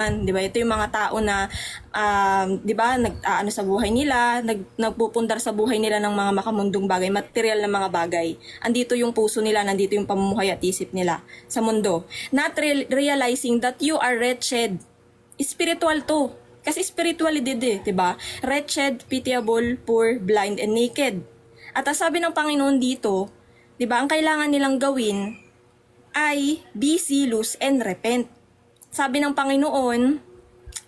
'di ba? Ito yung mga tao na 'di ba, nag-aano sa buhay nila, nagpupundar sa buhay nila ng mga makamundong bagay, material na mga bagay. Andito yung puso nila, nandito yung pamumuhay at isip nila sa mundo. Not realizing that you are wretched. Spiritual to. Kasi spiritually din, 'di ba? Wretched, pitiable, poor, blind, and naked. At sabi ng Panginoon dito, 'di ba, ang kailangan nilang gawin ay be zealous and repent. Sabi ng Panginoon,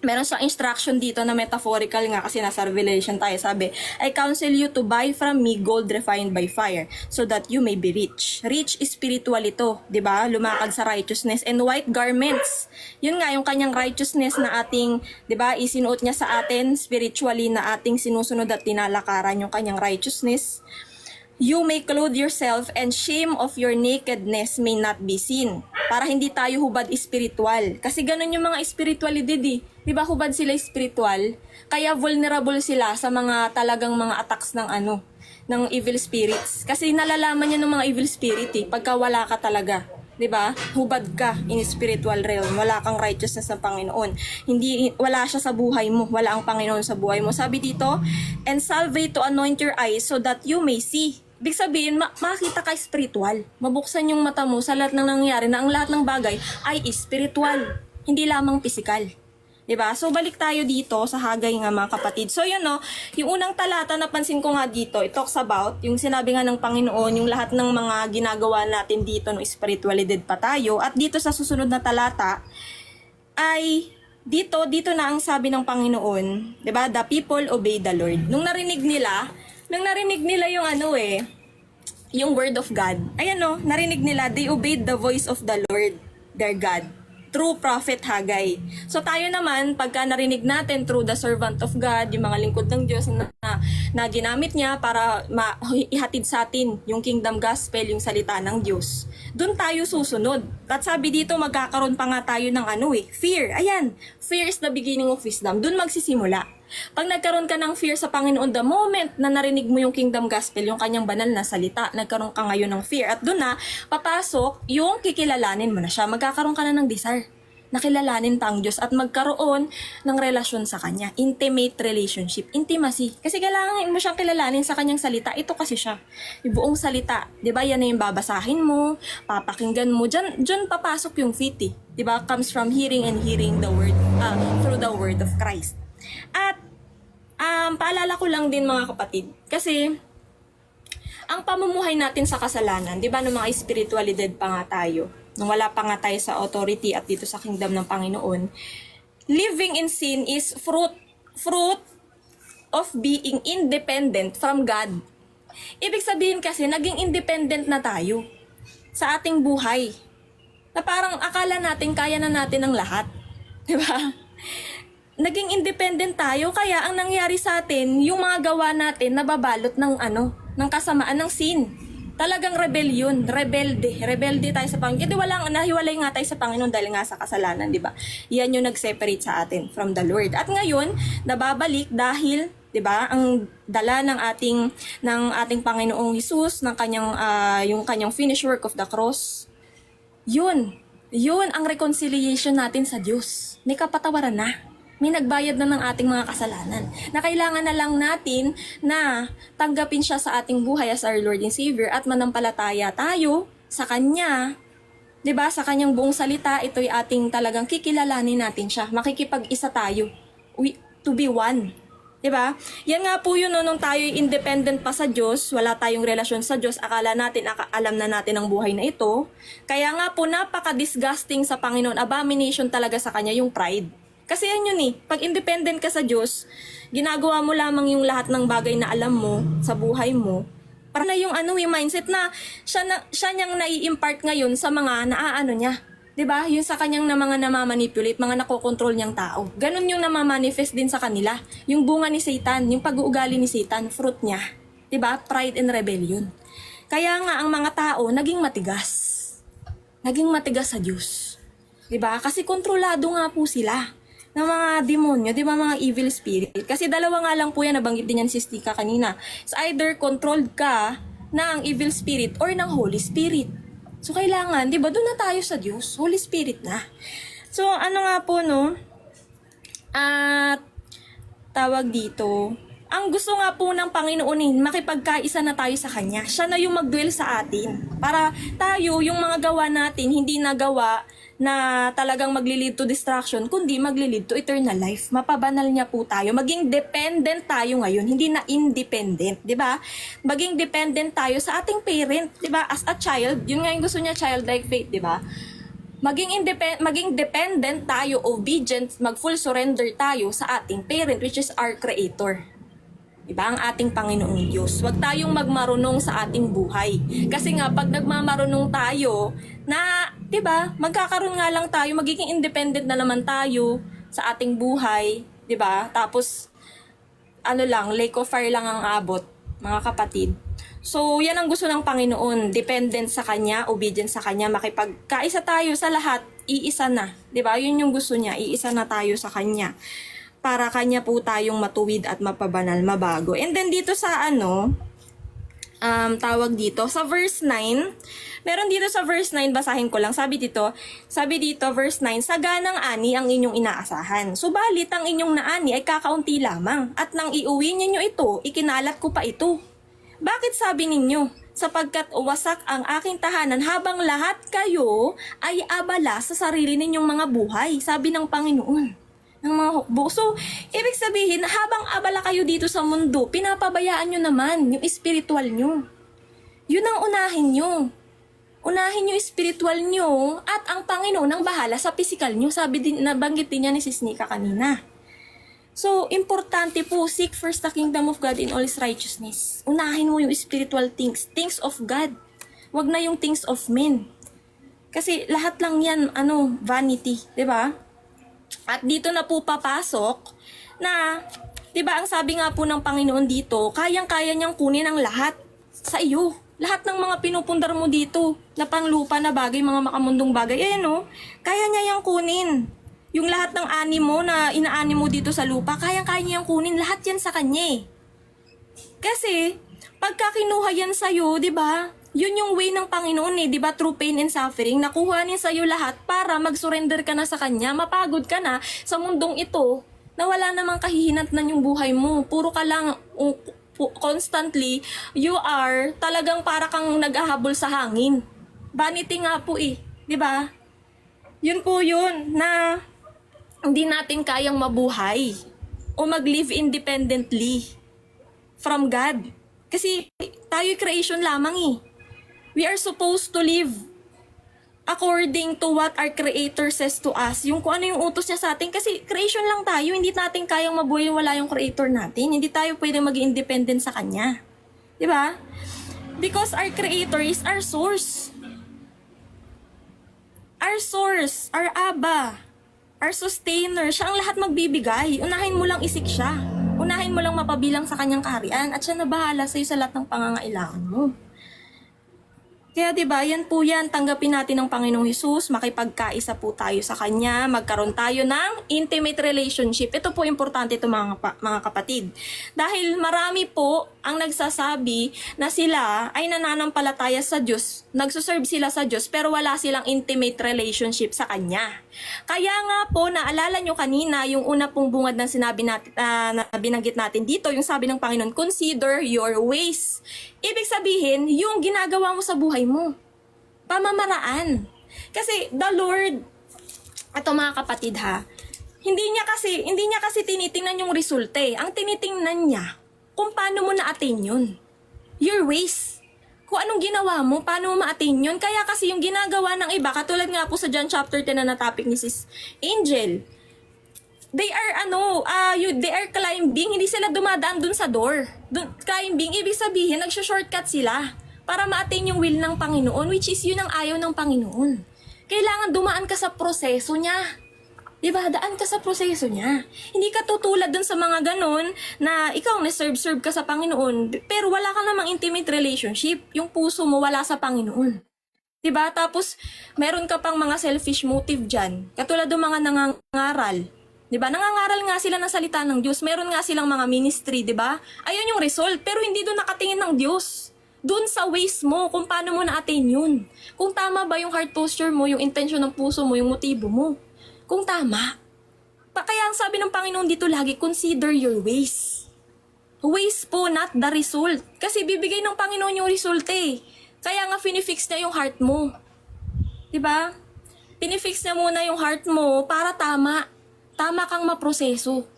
meron siyang instruction dito na metaphorical nga kasi nasa Revelation tayo. Sabi, I counsel you to buy from me gold refined by fire so that you may be rich. Rich spiritual ito, 'di ba? Lumakad sa righteousness and white garments. Yun nga yung kanyang righteousness na ating, 'di ba, isinuot niya sa atin spiritually na ating sinusunod at tinalakaran yung kanyang righteousness. You may clothe yourself and shame of your nakedness may not be seen. Para hindi tayo hubad spiritual. Kasi ganun yung mga spiritualidad eh. Diba hubad sila spiritual? Kaya vulnerable sila sa mga talagang mga attacks ng ng evil spirits. Kasi nalalaman niya ng mga evil spirit eh, pagka wala ka talaga. 'Di ba? Hubad ka in spiritual realm. Wala kang righteousness ng Panginoon. Wala siya sa buhay mo. Wala ang Panginoon sa buhay mo. Sabi dito, and salve to anoint your eyes so that you may see. Ibig sabihin, makita ka spiritual. Mabuksan yung mata mo sa lahat ng nangyayari na ang lahat ng bagay ay spiritual. Hindi lamang physical. 'Di ba? So balik tayo dito sa Hagay nga mga kapatid. So yun no, yung unang talata napansin ko nga dito, it talks about yung sinabi nga ng Panginoon, yung lahat ng mga ginagawa natin dito no spiritualidad pa tayo. At dito sa susunod na talata ay dito na ang sabi ng Panginoon, 'di ba? The people obey the Lord. Nung narinig nila yung yung word of God. Ayan no, narinig nila, they obeyed the voice of the Lord, their God. True prophet Hagay. So tayo naman, pagka narinig natin through the servant of God, yung mga lingkod ng Diyos na ginamit niya para ihatid sa atin yung kingdom gospel, yung salita ng Diyos, doon tayo susunod. At sabi dito, magkakaroon pa nga tayo ng fear. Ayan, fear is the beginning of wisdom. Doon magsisimula. Pag nagkaroon ka ng fear sa Panginoon, the moment na narinig mo yung kingdom gospel, yung kanyang banal na salita, nagkaroon ka ngayon ng fear. At doon na, papasok yung kikilalanin mo na siya. Magkakaroon ka na ng desire na kilalanin pa ang Diyos at magkaroon ng relasyon sa Kanya. Intimate relationship. Intimacy. Kasi kailangan mo siyang kilalanin sa Kanyang salita. Ito kasi siya. Yung buong salita. Diba? Yan na yung babasahin mo, papakinggan mo. Diyan papasok yung faith eh. Diba? Comes from hearing and hearing the word, through the word of Christ. At paalala ko lang din mga kapatid, kasi ang pamumuhay natin sa kasalanan, 'di ba, ng mga spiritualidad pa nga tayo, nung wala pa nga tayo sa authority at dito sa kingdom ng Panginoon, living in sin is fruit of being independent from God. Ibig sabihin kasi naging independent na tayo sa ating buhay. Na parang akala natin kaya na natin ang lahat. 'Di ba? Naging independent tayo, kaya ang nangyari sa atin, yung mga gawa natin nababalot ng ng kasamaan ng sin. Talagang rebellion, rebelde tayo sa Panginoon. Kasi nahiwalay nga tayo sa Panginoon dahil nga sa kasalanan, di ba? Yan yung nag-separate sa atin from the Lord. At ngayon, nababalik dahil, di ba, ang dala ng ating Panginoong Hesus, ng yung kanyang finished work of the cross. Yun ang reconciliation natin sa Diyos. May kapatawaran na. May nagbayad na ng ating mga kasalanan, na kailangan na lang natin na tanggapin siya sa ating buhay as our Lord and Savior at manampalataya tayo sa Kanya. 'Di ba? Sa Kanyang buong salita, ito'y ating talagang kikilalanin natin siya. Makikipag-isa tayo. To be one. 'Di ba? Yan nga po yun nung tayo independent pa sa Diyos, wala tayong relasyon sa Diyos, akala natin alam na natin ang buhay na ito. Kaya nga po napaka-disgusting sa Panginoon, abomination talaga sa Kanya yung pride. Kasi yan yun eh, pag independent ka sa Diyos, ginagawa mo lamang yung lahat ng bagay na alam mo sa buhay mo, para na yung yung mindset na siya niyang nai-impart ngayon sa mga niya. 'Di ba? Yung sa kanyang mga namamanipulate, mga nakokontrol niyang tao. Ganun yung namamanifest din sa kanila. Yung bunga ni Satan, yung pag-uugali ni Satan, fruit niya. 'Di ba? Pride and rebellion. Kaya nga ang mga tao naging matigas. Naging matigas sa Diyos. 'Di ba? Kasi kontrolado nga po sila ng mga demonyo, di ba, mga evil spirit. Kasi dalawa nga lang po yan, nabanggit din yan si Stika kanina. It's either controlled ka ng evil spirit or ng Holy Spirit. So kailangan, di ba, doon na tayo sa Diyos, Holy Spirit na. So ano nga po, no, At tawag dito, ang gusto nga po ng Panginoon makipagkaisa na tayo sa Kanya. Siya na yung mag-dwell sa atin. Para tayo, yung mga gawa natin, hindi nagawa na talagang maglilid to distraction, kundi maglilid to eternal life. Mapabanal niya po tayo. Maging dependent tayo ngayon, hindi na independent, di ba? Maging dependent tayo sa ating parent, di ba? As a child, yun nga yung gusto niya, childlike faith, di ba? Maging dependent tayo, obedient, mag-full surrender tayo sa ating parent, which is our Creator. Diba? Ang ating Panginoong Diyos. Huwag tayong magmarunong sa ating buhay. Kasi nga, pag nagmamarunong tayo, na, diba, magkakaroon nga lang tayo, magiging independent na naman tayo sa ating buhay. Diba? Tapos, lake of fire lang ang abot, mga kapatid. So, yan ang gusto ng Panginoon. Dependent sa Kanya, obedient sa Kanya, makipagkaisa tayo sa lahat, iisa na. Diba? Yun yung gusto niya, iisa na tayo sa Kanya. Para Kanya po tayong matuwid at mapabanal, mabago. And then dito sa tawag dito, sa verse 9, meron dito sa verse 9, basahin ko lang, sabi dito, verse 9, saganang ani ang inyong inaasahan. Subalit ang inyong naani ay kakaunti lamang, at nang iuwi ninyo ito, ikinalat ko pa ito. Bakit sabi ninyo? Sapagkat wasak ang aking tahanan habang lahat kayo ay abala sa sarili ninyong mga buhay, sabi ng Panginoon. Ng mga hukbo. So, ibig sabihin, habang abala kayo dito sa mundo, pinapabayaan nyo naman yung spiritual nyo. Yun ang unahin nyo. Unahin nyo spiritual nyo at ang Panginoon ang bahala sa physical nyo. Sabi din, nabanggit din niya ni Sis Nika kanina. So, importante po, seek first the kingdom of God in all His righteousness. Unahin mo yung spiritual things, things of God. Wag na yung things of men. Kasi lahat lang yan, vanity, di ba? At dito na po papasok na, 'di ba, ang sabi nga po ng Panginoon dito, kayang-kaya niyang kunin ang lahat sa iyo. Lahat ng mga pinupundar mo dito na panglupa na bagay, mga makamundong bagay, kaya niya yang kunin. Yung lahat ng ani mo na inaani mo dito sa lupa, kayang-kaya niya yang kunin. Lahat yan sa kanya. Kasi, pagka kinuha yan sa'yo, 'di ba? Yun yung way ng Panginoon di ba? Through pain and suffering, nakuhanin sa'yo lahat para mag-surrender ka na sa Kanya, mapagod ka na sa mundong ito, na wala namang kahihinatnan yung buhay mo. Puro ka lang, constantly, you are talagang para kang nag-ahabol sa hangin. Vanity nga po di ba? Yun po yun, na hindi natin kayang mabuhay o mag-live independently from God. Kasi tayo creation lamang We are supposed to live according to what our Creator says to us. Yung kung ano yung utos niya sa atin. Kasi creation lang tayo. Hindi natin kayang mabuhay wala yung Creator natin. Hindi tayo pwede maging independent sa Kanya. Diba? Because our Creator is our source. Our source, our Abba, our sustainer. Siya ang lahat magbibigay. Unahin mo lang isik siya. Unahin mo lang mapabilang sa Kanyang kaharian. At siya na bahala sa'yo sa lahat ng pangangailangan mo. Kaya diba, yan po yan, tanggapin natin ng Panginoong Hesus, makipagkaisa po tayo sa Kanya, magkaroon tayo ng intimate relationship. Ito po importante ito mga kapatid. Dahil marami po ang nagsasabi na sila ay nananampalataya sa Diyos, nagsuserve sila sa Diyos, pero wala silang intimate relationship sa Kanya. Kaya nga po, naalala nyo kanina, yung una pong bungad ng sinabi natin, na binanggit natin dito, yung sabi ng Panginoon, consider your ways. Ibig sabihin, yung ginagawa mo sa buhay mo. Pamamaraan. Kasi the Lord, ito mga kapatid hindi niya kasi tinitingnan yung resulta Ang tinitingnan niya, kung paano mo na-attain yun. Your ways. Kung anong ginawa mo, paano mo ma-attain yun. Kaya kasi yung ginagawa ng iba, katulad nga po sa John chapter 10 na topic ni Sis Angel, they are they are climbing, hindi sila dumadaan dun sa door. Climbing, ibig sabihin, nagsho-shortcut sila para ma-attain yung will ng Panginoon, which is yun ang ayaw ng Panginoon. Kailangan dumaan ka sa proseso niya. Diba? Daan ka sa proseso niya. Hindi ka tutulad dun sa mga ganon na ikaw na-serve ka sa Panginoon, pero wala ka namang intimate relationship. Yung puso mo wala sa Panginoon. Diba? Tapos, meron ka pang mga selfish motive dyan. Katulad ng mga nangangaral. Diba? Nangangaral nga sila ng salita ng Diyos. Meron nga silang mga ministry, diba? Ayun yung result. Pero hindi doon nakatingin ng Diyos. Doon sa ways mo, kung paano mo na-attain yun. Kung tama ba yung heart posture mo, yung intention ng puso mo, yung motibo mo. Kung tama. Kaya ang sabi ng Panginoon dito lagi, consider your ways. Ways po, not the result. Kasi bibigay ng Panginoon yung result eh. Kaya nga finifix niya yung heart mo. Diba? Pinifix niya muna yung heart mo para tama. Tama kang maproseso.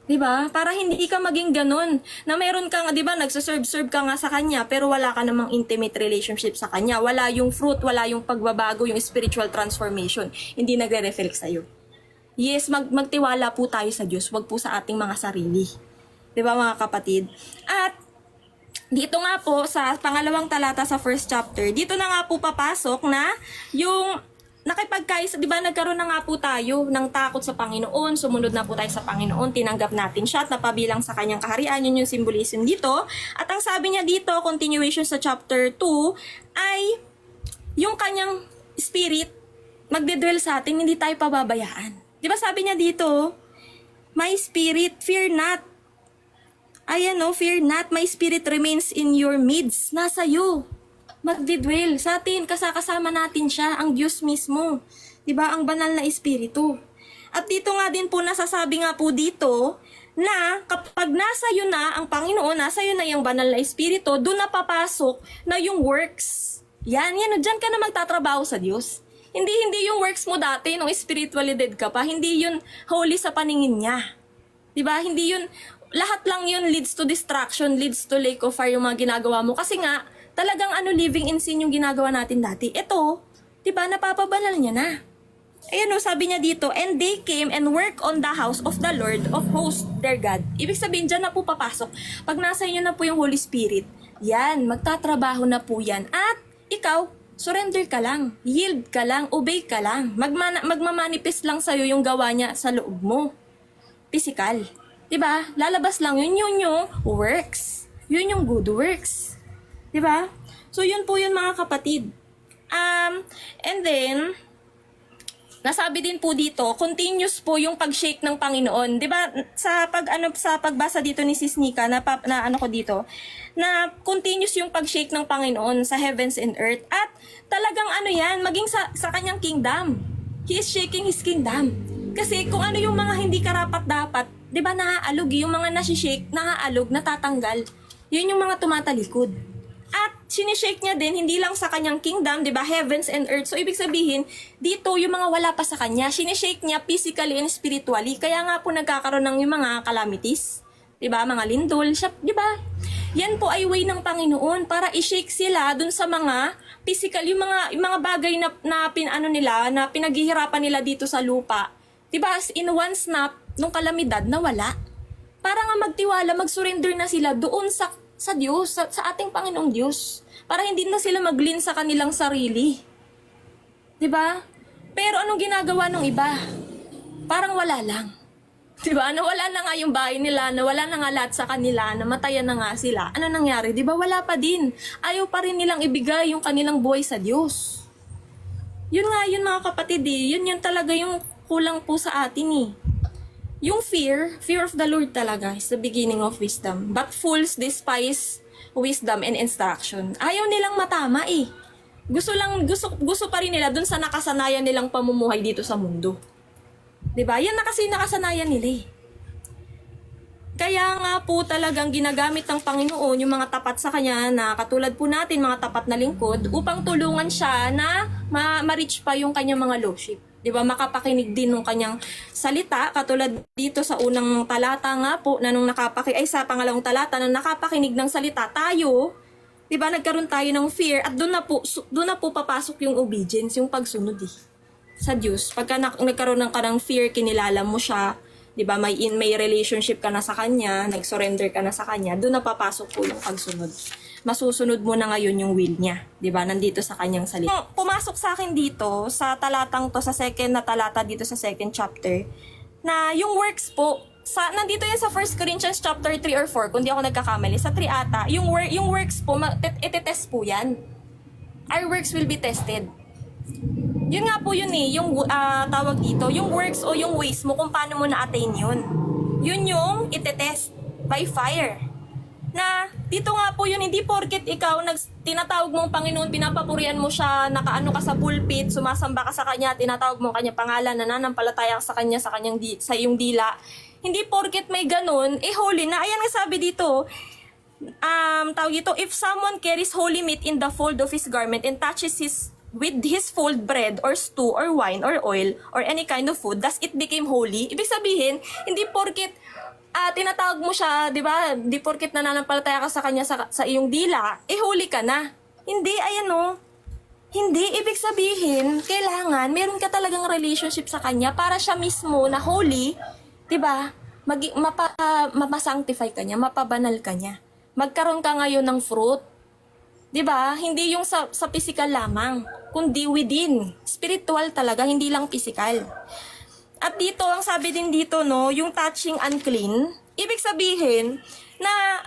'Di ba? Para hindi ka maging ganun. Na meron kang, 'di ba, nagsaserve-serve ka nga sa kanya pero wala ka namang intimate relationship sa kanya. Wala yung fruit, wala yung pagbabago, yung spiritual transformation. Hindi nagre-reflect sa iyo. Yes, magtiwala po tayo sa Diyos, wag po sa ating mga sarili. 'Di ba, mga kapatid? At dito nga po sa pangalawang talata sa first chapter, dito na nga po papasok na yung nakipagkaisa, di ba, nagkaroon na nga po tayo ng takot sa Panginoon, sumunod na po tayo sa Panginoon, tinanggap natin siya at napabilang sa kanyang kaharian, yun yung symbolism dito. At ang sabi niya dito, continuation sa chapter 2, ay yung kanyang spirit magdedwell sa atin, hindi tayo pababayaan. Di ba sabi niya dito, my spirit, fear not. Ayan o, fear not, my spirit remains in your midst. Nasa iyo. Magdidwell sa atin, kasama natin siya, ang Diyos mismo. 'Di ba? Ang banal na espiritu. At dito nga din po nasasabi nga po dito na kapag nasa iyo na ang Panginoon, nasa iyo na yung banal na espiritu, doon na papasok na yung works. Yan, diyan ka na magtatrabaho sa Diyos. Hindi yung works mo dati nung spiritually dead ka pa, hindi yun holy sa paningin niya. 'Di ba? Hindi yun, lahat lang yun leads to distraction, leads to lake of fire yung mga ginagawa mo. Kasi nga, talagang living in sin yung ginagawa natin dati. Ito, 'di ba, napapabanal niya na. Ayun sabi niya dito, and they came and work on the house of the Lord of hosts, their God. Ibig sabihin, dyan na po papasok. Pag nasa inyo na po yung Holy Spirit, yan, magtatrabaho na po yan. At ikaw, surrender ka lang, yield ka lang, obey ka lang. Magmamanifest lang sa'yo yung gawa niya sa loob mo. Physical. 'Di ba? Lalabas lang yun yung works. Yun yung good works. 'Di ba? So yun po yun, mga kapatid. And then nasabi din po dito, continuous po yung pag-shake ng Panginoon. 'Di ba? Sa pagbasa dito ni Sis Nika na ko dito, na continuous yung pag-shake ng Panginoon sa heavens and earth. At talagang yan, maging sa kanyang kingdom. He is shaking his kingdom. Kasi kung ano yung mga hindi karapat-dapat, 'di ba, naaalog yung mga nasi-shake, naaalog, natatanggal. Yun yung mga tumatalikod. At sinishake niya din, hindi lang sa kanyang kingdom, 'di ba, heavens and earth. So ibig sabihin, dito yung mga wala pa sa kanya, sinishake niya physically and spiritually. Kaya nga po nagkakaroon ng yung mga calamities, 'di ba, mga lindol, 'di ba? Yan po ay way ng Panginoon para i-shake sila dun sa mga physical, yung mga bagay na pinaghihirapan nila dito sa lupa. 'Di ba? In one snap, nung kalamidad nawala. Para nga magtiwala, mag-surrender na sila doon sa Diyos, sa ating Panginoong Diyos. Para hindi na sila maglin sa kanilang sarili. 'Di ba? Pero anong ginagawa ng iba? Parang wala lang. 'Di ba? Nawala na nga yung bahay nila, nawala na nga lahat sa kanila, namatayan na nga sila. Ano nangyari? 'Di ba? Wala pa din. Ayaw pa rin nilang ibigay yung kanilang buhay sa Diyos. Yun nga yun, mga kapatid Yun talaga yung kulang po sa atin Yung fear of the Lord talaga is the beginning of wisdom. But fools despise wisdom and instruction. Ayaw nilang matama Gusto pa rin nila dun sa nakasanayan nilang pamumuhay dito sa mundo. 'Di ba? Yan na kasi nakasanayan nila Kaya nga po talagang ginagamit ng Panginoon yung mga tapat sa Kanya na katulad po natin, mga tapat na lingkod, upang tulungan siya na ma-reach pa yung kanyang mga lordship. 'Di ba? Makapakinig din ng kanyang salita, katulad dito sa unang talata nga po na sa pangalawang talata nung nakapakinig ng salita tayo, 'di ba? Nagkaroon tayo ng fear at doon na po papasok yung obedience, yung pagsunod sa Diyos. Pagka nagkaroon ng fear, kinilala mo siya, 'di ba? May relationship ka na sa kanya, nag-surrender ka na sa kanya, doon na papasok po yung pagsunod. Masusunod mo na ngayon yung will niya, 'di ba? Nandito sa kanyang salita. Pumasok sa akin dito sa talatang to, sa second na talata dito sa second chapter, na yung works po nandito yan sa 1 Corinthians chapter 3 or 4, kung di ako nagkakamali, sa 3 ata, yung works po, itetest po yan. Our works will be tested. Yun nga po yun yung tawag dito, yung works o yung ways mo kung paano mo na-attain yun. Yun yung itetest by fire. Na dito nga po yun, hindi porket ikaw tinatawag mong Panginoon, pinapapurian mo siya, nakaano ka sa pulpit, sumasamba ka sa kanya, tinatawag mo kanya pangalan, nananampalataya ka sa kanya, sa iyong dila. Hindi porket may ganun, holy na. Ayan nga sabi dito, tawag dito, if someone carries holy meat in the fold of his garment and touches with his fold bread or stew or wine or oil or any kind of food, thus it became holy. Ibig sabihin, hindi porket tinatawag mo siya, di ba? Di porket nananampalataya ka sa kanya sa iyong dila, holy ka na. Hindi, ayan o. Hindi, ibig sabihin, kailangan, meron ka talagang relationship sa kanya para siya mismo na holy, di ba? Mapasanctify ka niya, mapabanal ka niya. Magkaroon ka ngayon ng fruit. 'Di ba? Hindi yung sa physical lamang, kundi within. Spiritual talaga, hindi lang physical. At dito, ang sabi din dito, no, yung touching unclean, ibig sabihin na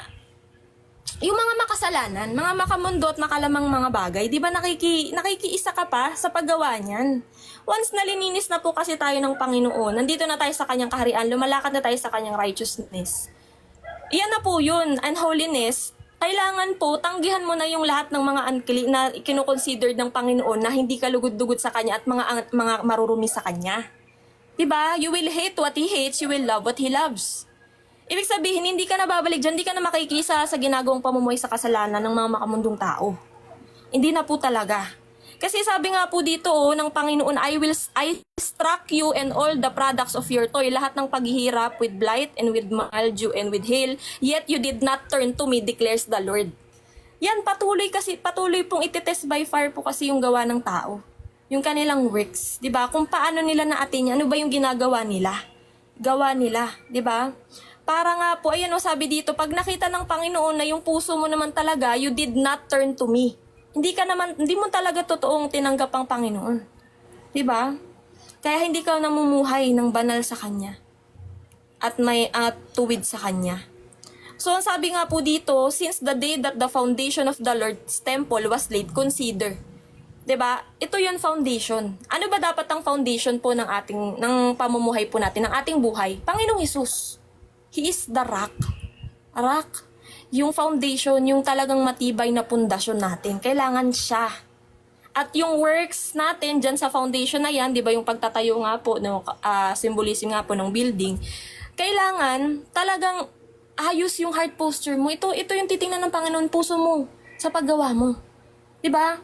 yung mga makasalanan, mga makamundo at makalamang mga bagay, 'di ba nakikiisa ka pa sa paggawa niyan. Once na lininis na po kasi tayo ng Panginoon, nandito na tayo sa kanyang kaharian, lumalakad na tayo sa kanyang righteousness. Iyan na po yun, unholiness. Kailangan po, tanggihan mo na yung lahat ng mga unclean na kinukonsider ng Panginoon na hindi ka lugod-dugod sa Kanya at mga marurumi sa Kanya. Diba? You will hate what He hates, you will love what He loves. Ibig sabihin, hindi ka na babalik dyan, hindi ka na makikisa sa ginagawang pamumuhay sa kasalanan ng mga makamundong tao. Hindi na po talaga. Kasi sabi nga po dito ng Panginoon, I struck you and all the products of your toil, lahat ng paghihirap with blight and with mildew and with hail, yet you did not turn to me, declares the Lord. Yan, patuloy pong ititest by fire po kasi yung gawa ng tao. Yung kanilang works, 'di ba? Kung paano nila naatin, ano ba yung ginagawa nila? Gawa nila, 'di ba? Para nga po, ayan sabi dito, pag nakita ng Panginoon na yung puso mo naman talaga, you did not turn to me. Hindi mo talaga totoong tinanggap ang Panginoon. 'Di ba? Kaya hindi ka namumuhay ng banal sa Kanya. At may tuwid sa Kanya. So, ang sabi nga po dito, since the day that the foundation of the Lord's temple was laid, consider. 'Di ba? Ito 'yung foundation. Ano ba dapat ang foundation po ng pamumuhay po natin, ng ating buhay? Panginoong Hesus. He is the rock. Rock. Yung foundation, yung talagang matibay na pundasyon natin, kailangan siya. At yung works natin dyan sa foundation na yan, di ba yung pagtatayo nga po, no, symbolism nga po ng building, kailangan talagang ayos yung heart posture mo. Ito yung titingnan ng Panginoon, puso mo sa paggawa mo. Di ba?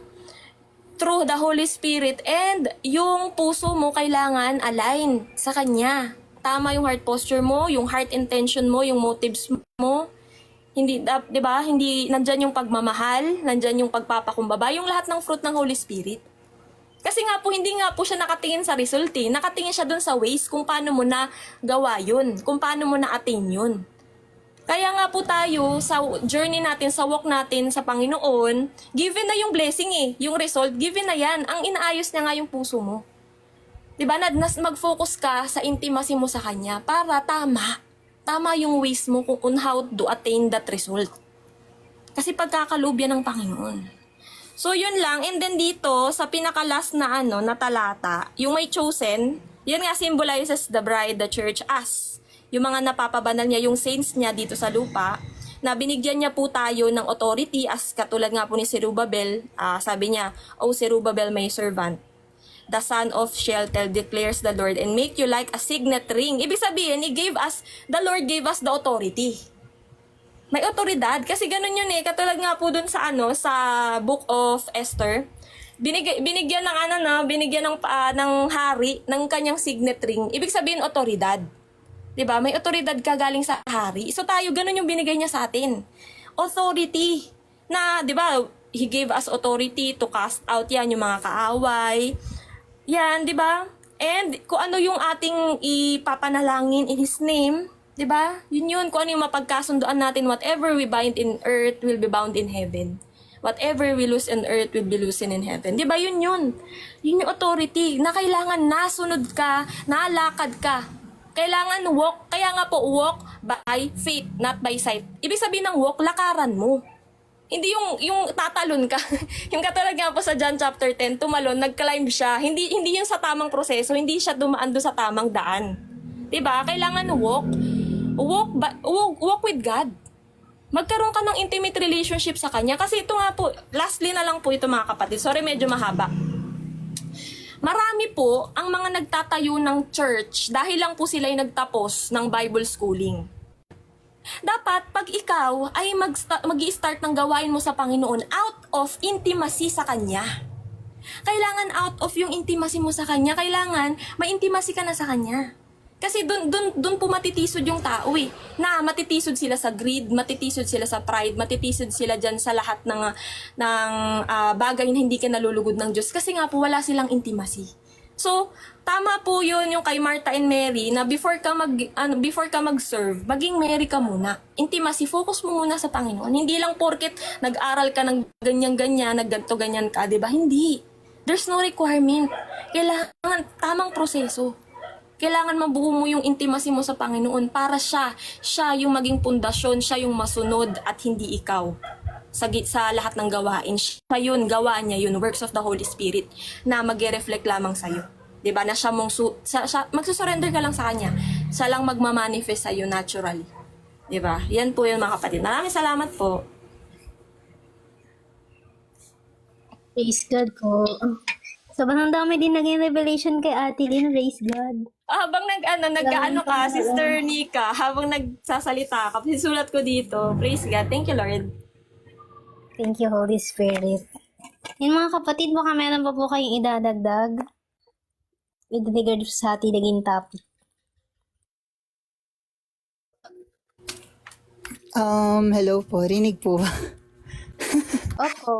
Through the Holy Spirit, and yung puso mo kailangan align sa Kanya. Tama yung heart posture mo, yung heart intention mo, yung motives mo. Hindi, 'di ba? Hindi nandiyan yung pagmamahal, nandiyan yung pagpapakumbaba, yung lahat ng fruit ng Holy Spirit. Kasi nga po hindi nga po siya nakatingin sa result, nakatingin siya dun sa ways kung paano mo na gawa 'yun, kung paano mo na attain 'yun. Kaya nga po tayo sa journey natin, sa walk natin sa Panginoon, given na yung blessing yung result, given na 'yan. Ang inaayos niya nga yung puso mo. 'Di ba? Mag-focus ka sa intimacy mo sa Kanya para tama yung ways mo kung on how to attain that result. Kasi pagkakaloob yan ng Panginoon. So, yun lang. And then dito, sa pinaka-last na na talata, yung may chosen, yan nga symbolizes the bride, the church, us. Yung mga napapabanal niya, yung saints niya dito sa lupa, na binigyan niya po tayo ng authority as katulad nga po ni Zerubbabel, sabi niya, O Zerubbabel, my servant, the son of Shealtiel, declares the Lord, and make you like a signet ring. Ibig sabihin, the Lord gave us the authority. May otoridad, kasi ganun yun katulad nga po dun sa sa Book of Esther, binigyan ng hari ng kanyang signet ring. Ibig sabihin, otoridad. 'Di ba? May otoridad ka galing sa hari. So tayo, ganun yung binigay niya sa atin. Authority. Na, 'di ba? He gave us authority to cast out yung mga kaaway. Yan, 'di ba? And kung ano yung ating ipapanalangin in His name, 'di ba? Yun kung ano yung mapagkasunduan natin, whatever we bind in earth will be bound in heaven. Whatever we loose in earth will be loosened in heaven. 'Di ba? Yun. Yun yung authority na kailangan nasunod ka, nalakad ka. Kailangan walk, kaya nga po walk by faith, not by sight. Ibig sabihin ng walk, lakaran mo. Hindi yung tatalon ka. Yung katulad nga po sa John chapter 10, tumalon, nag-climb siya. Hindi yun sa tamang proseso, hindi siya dumaan doon sa tamang daan. 'Di ba? Kailangan walk with God. Magkaroon ka ng intimate relationship sa kanya. Kasi ito nga po, lastly na lang po ito mga kapatid. Sorry, medyo mahaba. Marami po ang mga nagtatayo ng church dahil lang po sila ay nagtapos ng Bible schooling. Dapat, pag ikaw ay mag-i-start ng gawain mo sa Panginoon out of intimacy sa Kanya. Kailangan out of yung intimacy mo sa Kanya, kailangan may intimacy ka na sa Kanya. Kasi dun po matitisod yung tao eh. Na matitisod sila sa greed, matitisod sila sa pride, matitisod sila dyan sa lahat ng bagay na hindi ka nalulugod ng Diyos. Kasi nga po wala silang intimacy. So, tama po yun yung kay Martha and Mary na before ka mag-serve, maging Mary ka muna. Intimacy, focus mo muna sa Panginoon. Hindi lang porket nag-aral ka ng ganyan-ganyan, nagganto-ganyan ka, di ba? Hindi. There's no requirement. Kailangan tamang proseso. Kailangan mabuo mo yung intimacy mo sa Panginoon para siya yung maging pundasyon, siya yung masunod at hindi ikaw. Sa lahat ng gawain, siya yun, gawa niya yun, works of the Holy Spirit na mag-reflect lamang sa'yo. Diba? Na siya magsusurrender ka lang sa Kanya. Siya lang magmamanifest sa'yo naturally. Diba? Yan po yun mga kapatid. Maraming salamat po. Praise God po. Sobrang dami din naging revelation kay Ate Lynn. Praise God. Habang nag-ano ka, Sister Nika, habang nagsasalita ka, sisulat ko dito. Praise God. Thank you, Lord. Thank you, Holy Spirit. Yung mga kapatid, baka meron pa po kayong idadagdag with regard sa ating naging topic. Hello po. Rinig po. Opo.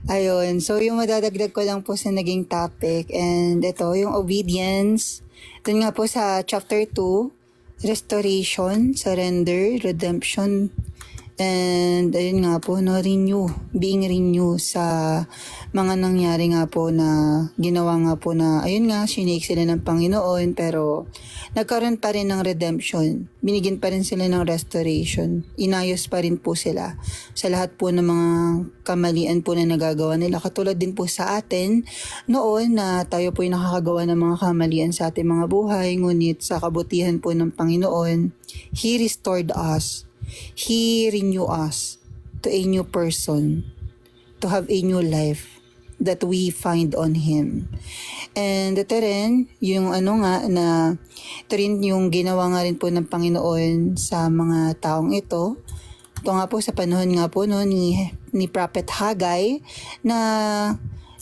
Ayun. So, yung madadagdag ko lang po sa naging topic. And ito, yung obedience. Doon nga po sa chapter 2, restoration, surrender, redemption, and ayun nga po, no, being renew sa mga nangyari nga po na ginawa nga po na, ayun nga, sinake sila ng Panginoon, pero nagkaroon pa rin ng redemption. Binigyan pa rin sila ng restoration. Inayos pa rin po sila sa lahat po ng mga kamalian po na nagagawa nila. Katulad din po sa atin noon na tayo po yung nakakagawa ng mga kamalian sa ating mga buhay, ngunit sa kabutihan po ng Panginoon, He restored us. He renew us to a new person, to have a new life that we find on Him. And ito rin, yung na ito rin yung ginawa nga rin po ng Panginoon sa mga taong ito. Ito nga po sa panahon nga po no, ni Prophet Haggai na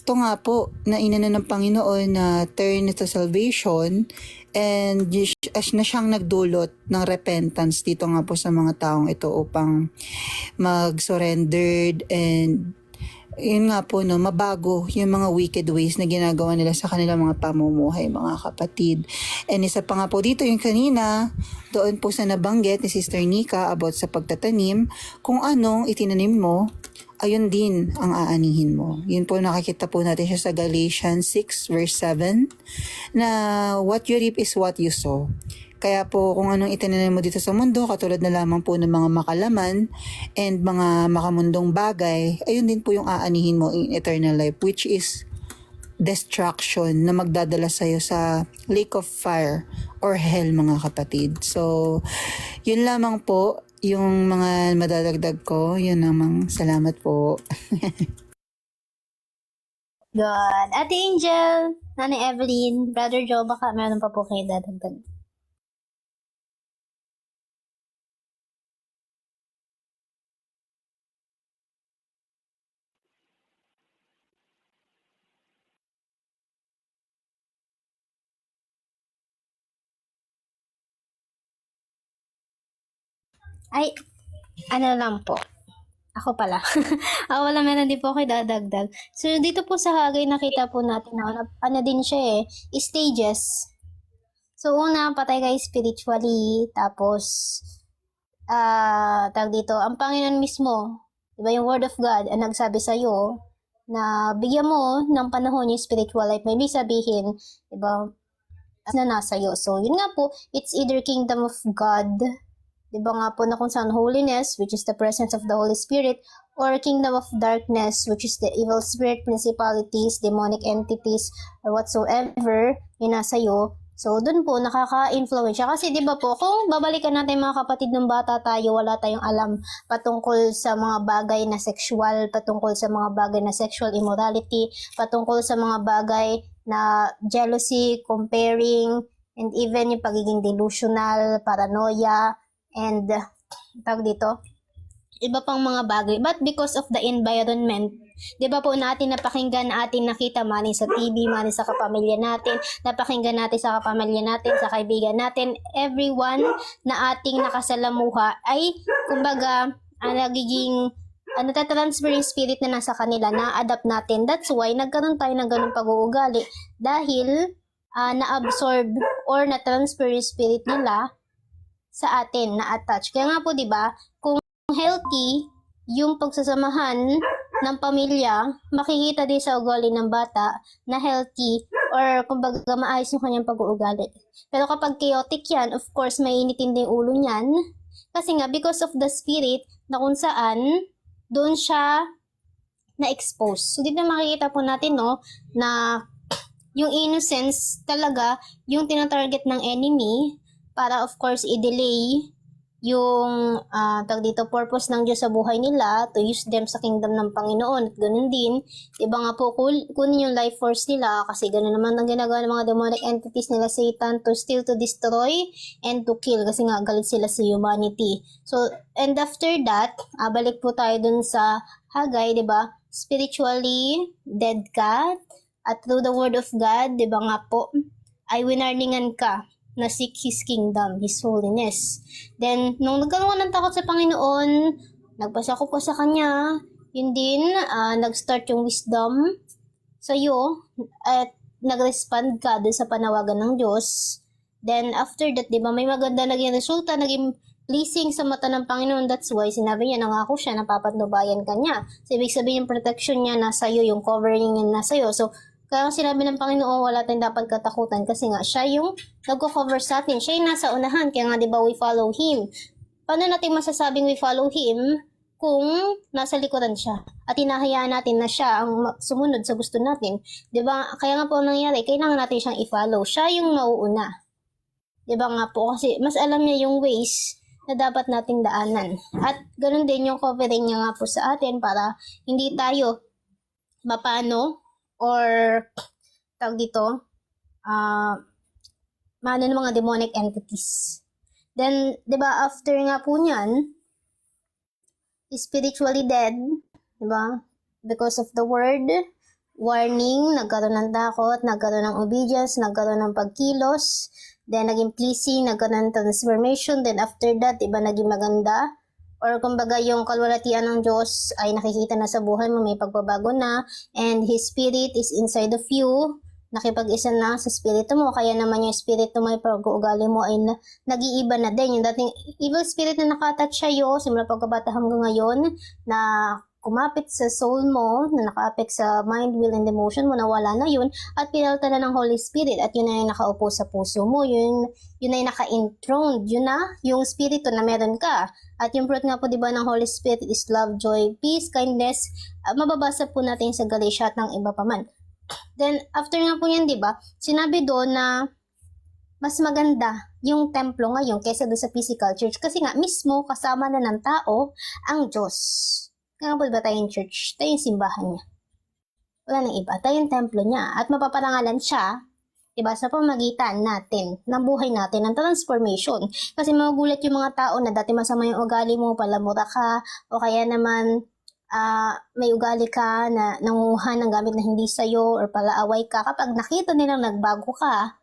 ito nga po na inano ng Panginoon na turn to salvation and na siyang nagdulot ng repentance dito nga po sa mga taong ito upang mag-surrendered and yun nga po no, mabago yung mga wicked ways na ginagawa nila sa kanilang mga pamumuhay mga kapatid. And isa pa nga po dito yung kanina, doon po sa nabanggit ni Sister Nika about sa pagtatanim, kung anong itinanim mo, ayun din ang aanihin mo. Yun po nakikita po natin siya sa Galatians 6 verse 7 na what you reap is what you sow. Kaya po kung anong itinanim mo dito sa mundo, katulad na lamang po ng mga makalaman and mga makamundong bagay, ayun din po yung aanihin mo in eternal life, which is destruction na magdadala sa'yo sa lake of fire or hell mga kapatid. So, yun lamang po yung mga madadagdag ko. Yun namang salamat po. God. Ate Angel, Nanay Evelyn, Brother Joe, baka meron pa po kayo dadagdag. Ay, ano lang po. Ako pala. Ako wala meron din po kayo dadagdag. So, dito po sa Hagay, nakita po natin na ano din siya stages. So, una, patay kayo spiritually. Tapos, tag dito, ang Panginoon mismo, diba yung Word of God, ang nagsabi sa'yo, na bigyan mo ng panahon yung spiritual life. May sabihin, diba, na nasa iyo. So, yun nga po, it's either kingdom of God, diba nga po na kung saan holiness, which is the presence of the Holy Spirit, or kingdom of darkness, which is the evil spirit, principalities, demonic entities, or whatsoever, yun nasa iyo. So, dun po, nakaka-influensya. Kasi, di ba po, kung babalikan natin mga kapatid ng bata tayo, wala tayong alam patungkol sa mga bagay na sexual, patungkol sa mga bagay na sexual immorality, patungkol sa mga bagay na jealousy, comparing, and even yung pagiging delusional, paranoia, and, tawag dito, iba pang mga bagay. But because of the environment, di ba po natin napakinggan, ating nakita, mani sa TV, mani sa kapamilya natin, napakinggan natin sa kapamilya natin, sa kaibigan natin, everyone na ating nakasalamuha ay, kumbaga, nagiging, natatransfer yung spirit na nasa kanila, na-adapt natin. That's why, nagkaroon tayo ng ganung pag-uugali. Dahil, na-absorb or na-transfer yung spirit nila sa atin, na-attach. Kaya nga po, di ba, kung healthy yung pagsasamahan ng pamilya, makikita din sa ugali ng bata na healthy or kumbaga maayos yung kanyang pag-uugali. Pero kapag chaotic yan, of course, may initin din ulo niyan. Kasi nga, because of the spirit na kung saan, doon siya na-expose. So, dito makikita po natin, no, na yung innocence talaga, yung tinatarget ng enemy para, of course, i-delay yung tag dito purpose ng Diyos sa buhay nila to use them sa kingdom ng Panginoon at ganun din, diba nga po kunin yung life force nila kasi ganun naman ang ginagawa ng mga demonic entities nila Satan to steal, to destroy, and to kill kasi nga galit sila sa humanity. So, and after that, balik po tayo dun sa Haggai, diba? Spiritually dead ka at through the word of God, diba nga po, ay winarningan ka na seek His kingdom, His holiness. Then, nung nagkaroon ng takot sa Panginoon, nagbasa ko po sa Kanya, yun din, nag-start yung wisdom sa'yo, at nag-respond ka dun sa panawagan ng Diyos. Then, after that, di ba, may maganda naging resulta, naging pleasing sa mata ng Panginoon. That's why, sinabi niya, nangako siya, napapatnubayan ka niya. So, ibig sabihin, yung protection niya nasa iyo, yung covering niya nasa iyo. So, kaya sinabi ng Panginoon, wala tayong dapat katakutan kasi nga siya yung nagko-cover sa atin. Siya yung nasa unahan, kaya nga diba we follow Him. Paano natin masasabing we follow Him kung nasa likuran siya? At hinahayaan natin na siya ang sumunod sa gusto natin. Diba? Kaya nga po nangyari, kailangan natin siyang i-follow. Siya yung mauuna. Diba nga po? Kasi mas alam niya yung ways na dapat nating daanan. At ganun din yung covering niya nga po sa atin para hindi tayo mapano or tawag dito, mano ng mga demonic entities. Then, di ba, after nga po niyan, spiritually dead, di ba? Because of the word, warning, nagkaroon ng takot, nagkaroon ng obedience, nagkaroon ng pagkilos, then naging pleasing, nagkaroon ng transformation, then after that, di ba, naging maganda, or kumbaga yung kalwalatian ng Diyos ay nakikita na sa buhay mo, may pagbabago na, and His Spirit is inside of you, nakipag-isa na sa spirito mo, kaya naman yung spirito mo, yung pag-uugali mo ay nag-iiba na din. Yung dating evil spirit na nakatouch sa'yo, simula pagkabata hanggang ngayon, na kumapit sa soul mo, na naka-affect sa mind, will, and emotion mo, nawala na yun, at pinalta na ng Holy Spirit, at yun na yung nakaupo sa puso mo, yun na yung naka-enthroned, yun na yung spirito na meron ka. At yung fruit nga po, di ba, ng Holy Spirit is love, joy, peace, kindness, mababasa po natin sa Galatia at ng iba pa man. Then, after nga po yan, di ba, sinabi doon na mas maganda yung templo ngayon kaysa doon sa physical church, kasi nga mismo kasama na ng tao ang Diyos. Kaya po ba tayong church? Tayo yung simbahan niya. Wala nang iba. Tayo yung templo niya. At mapaparangalan siya, diba, sa pamagitan natin, ng buhay natin, ng transformation. Kasi magugulat yung mga tao na dati masama yung ugali mo, palamura ka, o kaya naman may ugali ka na nanguha ng gamit na hindi sa'yo, or palaaway ka. Kapag nakita nilang nagbago ka,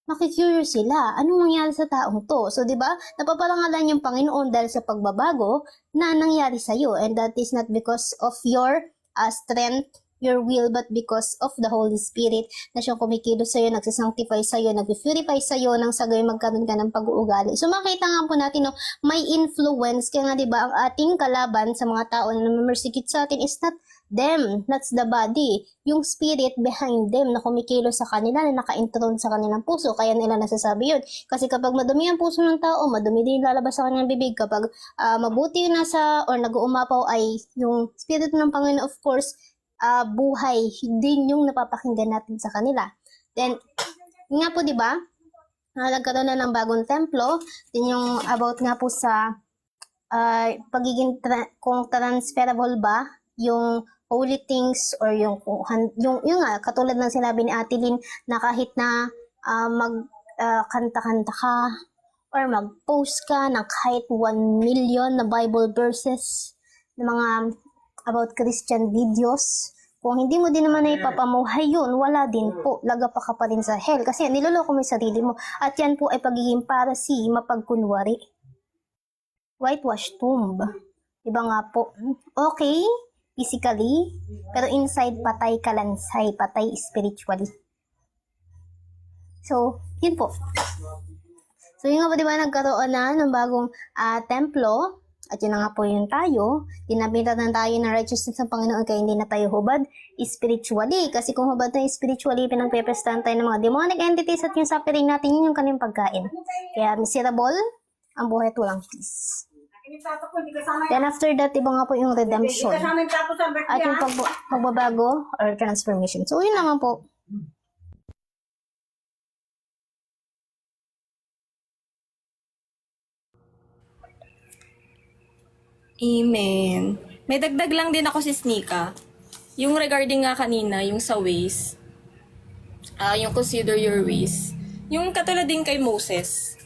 makikurious sila. Anong nangyari sa taong to? So, di ba, napaparangalan yung Panginoon dahil sa pagbabago na nangyari sa'yo. And that is not because of your strength, your will, but because of the Holy Spirit na siyang kumikilos sa'yo, nagsisanctify sa'yo, nag-purify sa'yo nang sa gayon magkaroon ka ng pag-uugali. So, makita nga po natin, no, may influence. Kaya nga, di ba, ang ating kalaban sa mga tao na namamersecute sa atin is not them, that's the body. Yung spirit behind them na kumikilos sa kanila, na naka-enthrone sa kanilang puso. Kaya nila nasasabi yun. Kasi kapag madumi ang puso ng tao, madumi din lalabas sa kanilang bibig. Kapag mabuti yung nasa, or nag-uumapaw ay yung spirit ng Panginoon, of course, buhay din yung napapakinggan natin sa kanila. Then, Yun nga po, di ba? Nagkaroon na ng bagong templo. Din yung about nga po sa pagiging kung transferable ba yung holy things or yung nga katulad ng sinabi ni Ate Lynn na kahit na kanta-kanta ka or mag-post ka ng kahit 1 million na Bible verses na mga about Christian videos, kung hindi mo din naman na ipapamuhay yun, wala din po, lagapa ka pa rin sa hell kasi niloloko mo yung sarili mo at yan po ay pagiging parasi, mapagkunwari. Whitewash tomb. Diba nga po? Okay, physically, pero inside patay kalansay, patay spiritually. So, yun po. So, yun nga po, diba, nagkaroon na ng bagong templo, at yun na nga po yun tayo, ginamita na tayo ng righteousness ng Panginoon kaya hindi na tayo hubad spiritually. Kasi kung hubad tayo spiritually, pinagpeprestahan tayo ng mga demonic entities at yung suffering natin, yun yung kanilang pagkain. Kaya miserable ang buhay at walang peace. Then after that, iba nga po yung redemption at yung pagbabago or transformation. So, yun naman po. Amen. May dagdag lang din ako si Snika. Yung regarding nga kanina, yung sa ways, yung consider your ways. Yung katulad din kay Moses,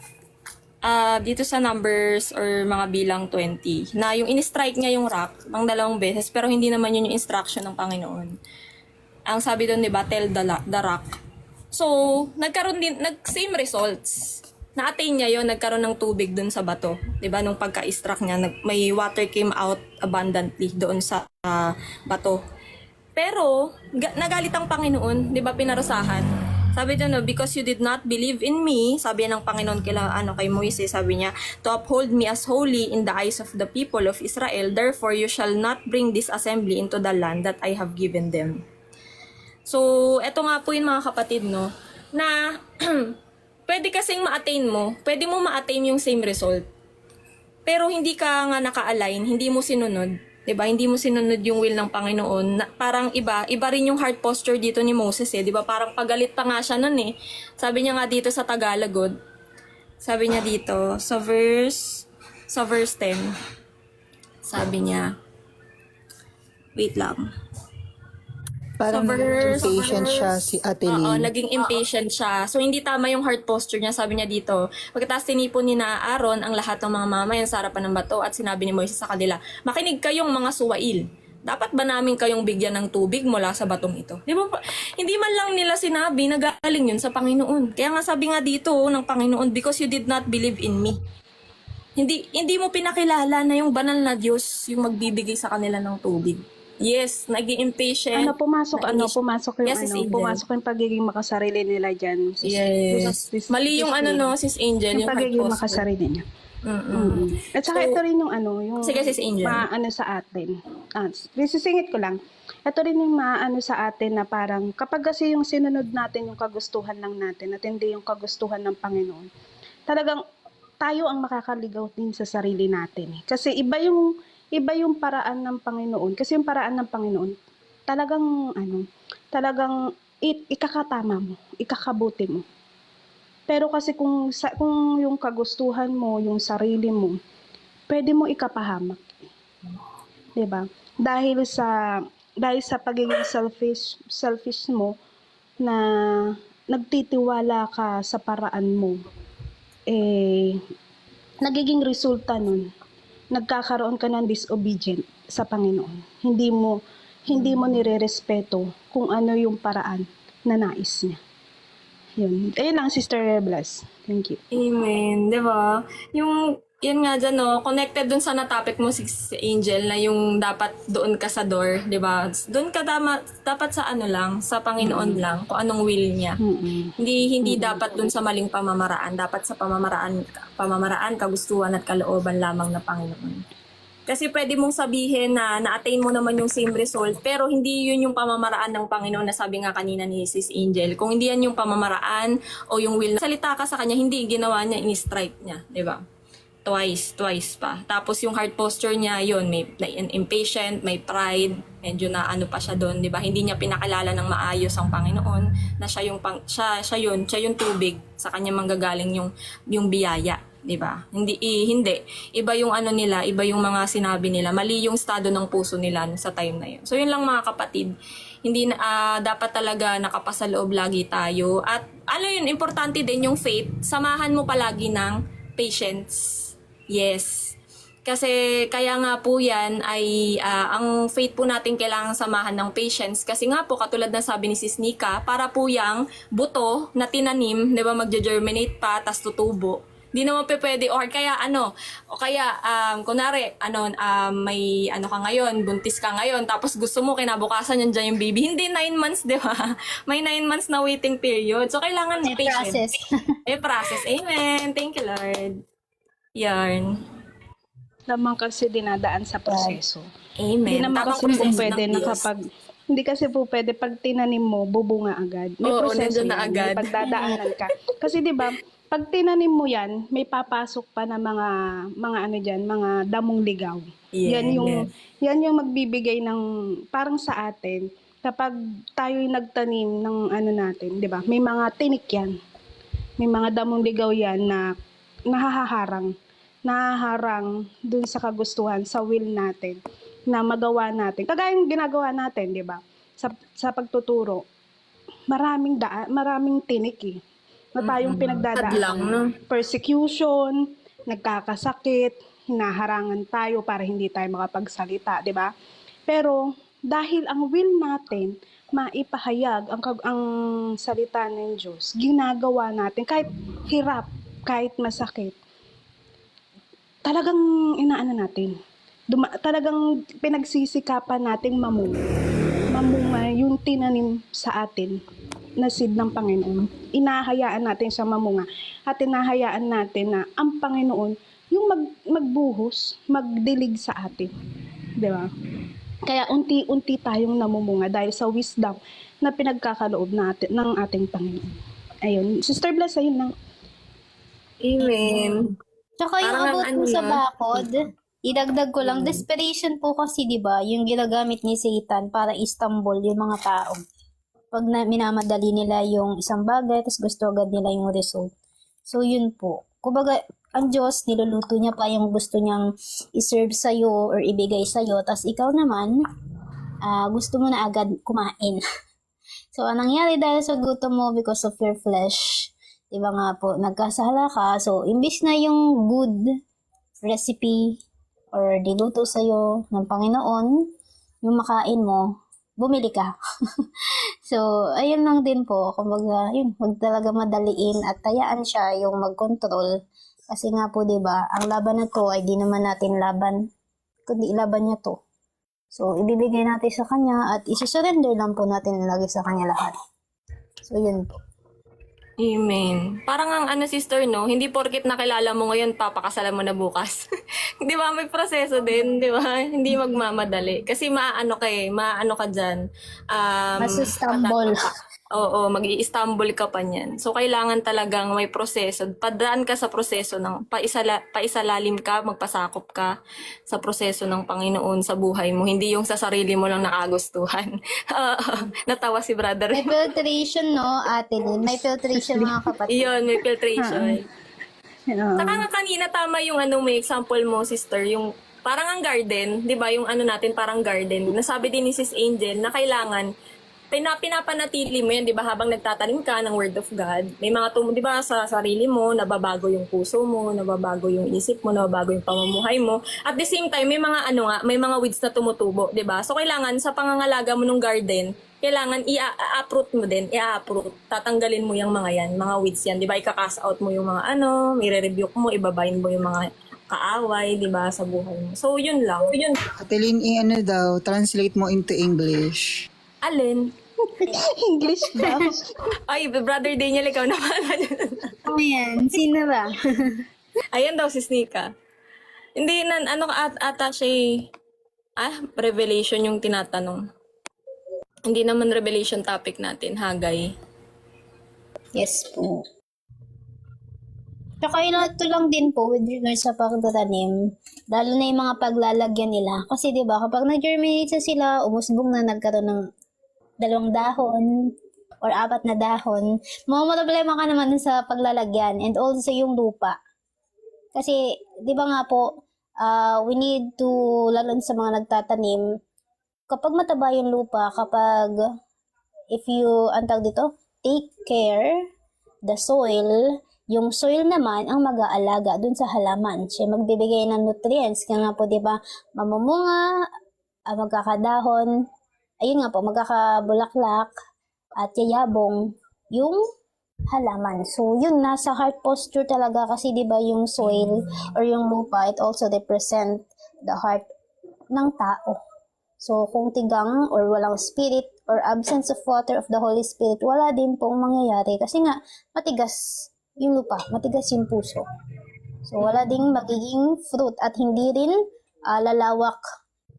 dito sa numbers or mga bilang 20, na yung in-strike niya yung rock ng 2 beses, pero hindi naman yun yung instruction ng Panginoon. Ang sabi doon, di ba, tell the rock. So, nagkaroon din, same results. Na-attain niya yun, nagkaroon ng tubig doon sa bato. Di ba, nung pagka-struck niya, may water came out abundantly doon sa bato. Pero, nagalit ang Panginoon, di ba, pinarusahan. Sabi doon, no, because you did not believe in me, sabi ng Panginoon kay Moises, sabi niya, to uphold me as holy in the eyes of the people of Israel, therefore you shall not bring this assembly into the land that I have given them. So, eto nga po yun mga kapatid, no, na pwede kasing ma-attain mo, pwede mo ma-attain yung same result. Pero hindi ka nga naka-align, hindi mo sinunod. 'Di ba? Hindi mo sinunod yung will ng Panginoon. Parang iba rin yung heart posture dito ni Moses eh, 'di ba? Parang pagalit pa nga siya noon eh. Sabi niya nga dito sa Tagalog, sabi niya dito sa verse 10. Sabi niya, wait lang. Parang impatient siya si Ate Lynn. Oo, naging impatient siya. So, hindi tama yung heart posture niya. Sabi niya dito, pagkatapos tinipon ni na Aaron ang lahat ng mga mamayan sa harapan ng bato at sinabi ni Moises sa kanila, makinig kayong mga suwail. Dapat ba namin kayong bigyan ng tubig mula sa batong ito? Di ba? Hindi man lang nila sinabi na galing yun sa Panginoon. Kaya nga sabi nga dito ng Panginoon, because you did not believe in me. Hindi mo pinakilala na yung banal na Diyos yung magbibigay sa kanila ng tubig. Yes, naging impatient. Pumasok yung Yes, Sis Angel. pumasok yung pagiging makasarili nila diyan. Yes. Mali yung Sis Angel, yung pagiging heart posture. makasarili niya. At saka ito rin yung yung Sige, Sis Angel. maano sa atin. Sisingit ko lang. Ito rin yung maano sa atin na parang kapag kasi yung sinunod natin yung kagustuhan lang natin at hindi yung kagustuhan ng Panginoon, talagang tayo ang makakaligaw din sa sarili natin. Kasi iba yung paraan ng Panginoon. Kasi yung paraan ng Panginoon, talagang ikakatama mo, ikakabuti mo. Pero kasi kung yung kagustuhan mo, yung sarili mo, pwede mo ikapahamak. 'Di ba? Dahil sa pagiging selfish mo na nagtitiwala ka sa paraan mo, nagiging resulta nun, nagkakaroon ka ng disobedient sa Panginoon. Hindi mo nirerespeto kung ano yung paraan na nais niya. Yun. Ayun lang, Sister Bless. Thank you. Amen. Di ba? Yun nga dyan, no? Connected dun sa na-topic mo, si Angel, na yung dapat doon ka sa door, di ba? Doon ka dapat sa sa Panginoon lang, kung anong will niya. Hindi dapat doon sa maling pamamaraan. Dapat sa pamamaraan, kagustuhan at kalooban lamang na Panginoon. Kasi pwede mong sabihin na na-attain mo naman yung same result, pero hindi yun yung pamamaraan ng Panginoon na sabi nga kanina ni Sis Angel. Kung hindi yan yung pamamaraan o yung will, salita ka sa kanya, hindi ginawa niya, in-strike niya, di ba? Twice pa. Tapos yung heart posture niya, yun, may impatient, may pride, medyo na ano pa siya doon, 'di ba? Hindi niya pinakilala ng maayos ang Panginoon na siya yung siya yung tubig, sa kanya manggagaling yung biyaya, 'di ba? Hindi. Iba yung ano nila, iba yung mga sinabi nila. Mali yung estado ng puso nila sa time na yun. So yun lang mga kapatid. Hindi na dapat talaga nakapasaloob lagi tayo. At ano yun, importante din yung faith. Samahan mo palagi ng patience. Yes. Kasi kaya nga po yan ay ang faith po natin kailangang samahan ng patience. Kasi nga po katulad na sabi ni Sis Nika, para po yung buto na tinanim, 'di ba, magge-germinate pa tas tutubo. Di naman pwede or kaya kunwari may ano ka ngayon, buntis ka ngayon tapos gusto mo kinabukasan nandiyan yung baby. Hindi 9 months, 'di ba? May 9 months na waiting period. So kailangan May patience. process. Process. Amen. Thank you, Lord. Yarn. Lamang kasi dinadaan sa proseso. Amen. Hindi naman Tamang kasi po proseso pwede ng na Diyos. hindi kasi po pwede pag tinanim mo, bubunga agad. May Oo, proseso nandun na yan, agad. may pagdadaanan ka. Kasi 'di ba, pag tinanim mo yan, may papasok pa na mga ano diyan, mga damong ligaw. Yan yung magbibigay ng parang sa atin kapag tayo'y nagtanim ng ano natin, 'di ba? May mga tinik yan. May mga damong ligaw yan na nahaharang dun sa kagustuhan, sa will natin na magawa natin. Kagaya yung ginagawa natin, 'di ba? Sa pagtuturo, maraming tinik eh. Na tayong Hadlang, pinagdadaanan. no? Persecution, nagkakasakit, hinaharangan tayo para hindi tayo makapagsalita, 'di ba? Pero dahil ang will natin maipahayag ang salita ng Diyos, ginagawa natin kahit hirap, kahit masakit. Talagang inaano natin. Talagang pinagsisikapan nating mamunga yung tinanim sa atin na seed ng Panginoon. Inahayaan natin siya mamunga at inahayaan natin na ang Panginoon yung magbuhos, magdilig sa atin. 'Di ba? Kaya unti-unti tayong namumunga dahil sa wisdom na pinagkakaloob natin ng ating Panginoon. Ayun, Sister Bless, ayun lang. Amen. Tsaka yung Parang abot ano mo sa na, bakod, idagdag ko lang, desperation po kasi, di ba, yung ginagamit ni Satan para istambol yung mga tao. Pag minamadali nila yung isang bagay, tapos gusto agad nila yung result. So, yun po. Kumbaga, ang Diyos, niluluto niya pa yung gusto niyang iserve sa'yo or ibigay sa'yo, tapos ikaw naman, gusto mo na agad kumain. So, anong nangyari dahil sa gutom mo because of your flesh, diba nga po, nagkasala ka. So, imbis na yung good recipe or diluto sa'yo ng Panginoon, yung makain mo, bumili ka. So, ayun lang din po. Kumbaga, yun, wag talaga madaliin at tayaan siya yung mag-control. Kasi nga po, diba, ang laban na to ay di naman natin laban, kundi laban niya to. So, ibibigay natin sa kanya at isusurrender lang po natin lagi sa kanya lahat. So, yun po. Amen. Parang ang ano, sister, no? Hindi porket nakilala mo ngayon, papakasalan mo na bukas. Di ba? May proseso din, di ba? Hindi magmamadali. Kasi maano ka dyan. Masustumble. Oo, mag-i-stumble ka pa niyan. So, kailangan talagang may proseso. Padaan ka sa proseso ng paisalalim ka, magpasakop ka sa proseso ng Panginoon sa buhay mo. Hindi yung sa sarili mo lang nakagustuhan. Natawa si brother. May filtration, no, Ate Lynn? May filtration, mga kapatid. Iyon, may filtration. Oo. Saka nga kanina tama yung may example mo, sister, yung parang ang garden, 'di ba? Yung natin parang garden. Nasabi din ni Sis Angel na kailangan pinapanatili mo yan, 'di ba? Habang nagtatanim ka ng Word of God, may mga 'di ba, sa sarili mo, nababago yung puso mo, nababago yung isip mo, nababago yung pamumuhay mo. At the same time, may mga may mga weeds na tumutubo, 'di ba? So kailangan sa pangangalaga mo ng garden, kailangan i-uproot mo din, tatanggalin mo yung mga yan, mga weeds yan, 'di ba? Ika-cast out mo yung mga i-rebuke mo, ibabayin mo yung mga kaaway, 'di ba, sa buhay mo. So yun lang. Katelin, translate mo into English. Alin? English daw. Ay, Brother Daniel, ikaw naman. Ano yan? Sino ba? Ayan daw si Snika. Hindi ata siya Revelation yung tinatanong. Hindi naman Revelation topic natin, Hagay. Yes po. Tsaka ito lang din po with regards sa pagtatanim, lalo na yung mga paglalagyan nila. Kasi 'di ba kapag nag-germinate na sila, umusbong na nagkaroon ng 2 dahon or 4 na dahon, problema ka naman dun sa paglalagyan and also yung lupa. Kasi 'di ba nga po, we need to, lalo sa mga nagtatanim, kapag mataba yung lupa, kapag if you, antag dito, take care the soil, yung soil naman ang mag-aalaga dun sa halaman. Siya magbibigay ng nutrients. Kaya nga po, di ba, mamumunga, magkakadahon, ayun nga po, magkakabulaklak, at yayabong yung halaman. So, yun, nasa heart posture talaga kasi, di ba, yung soil or yung lupa, it also represent the heart ng tao. So, kung tigang or walang spirit or absence of water of the Holy Spirit, wala din pong mangyayari kasi nga matigas yung lupa, matigas yung puso. So, wala ding magiging fruit at hindi rin lalawak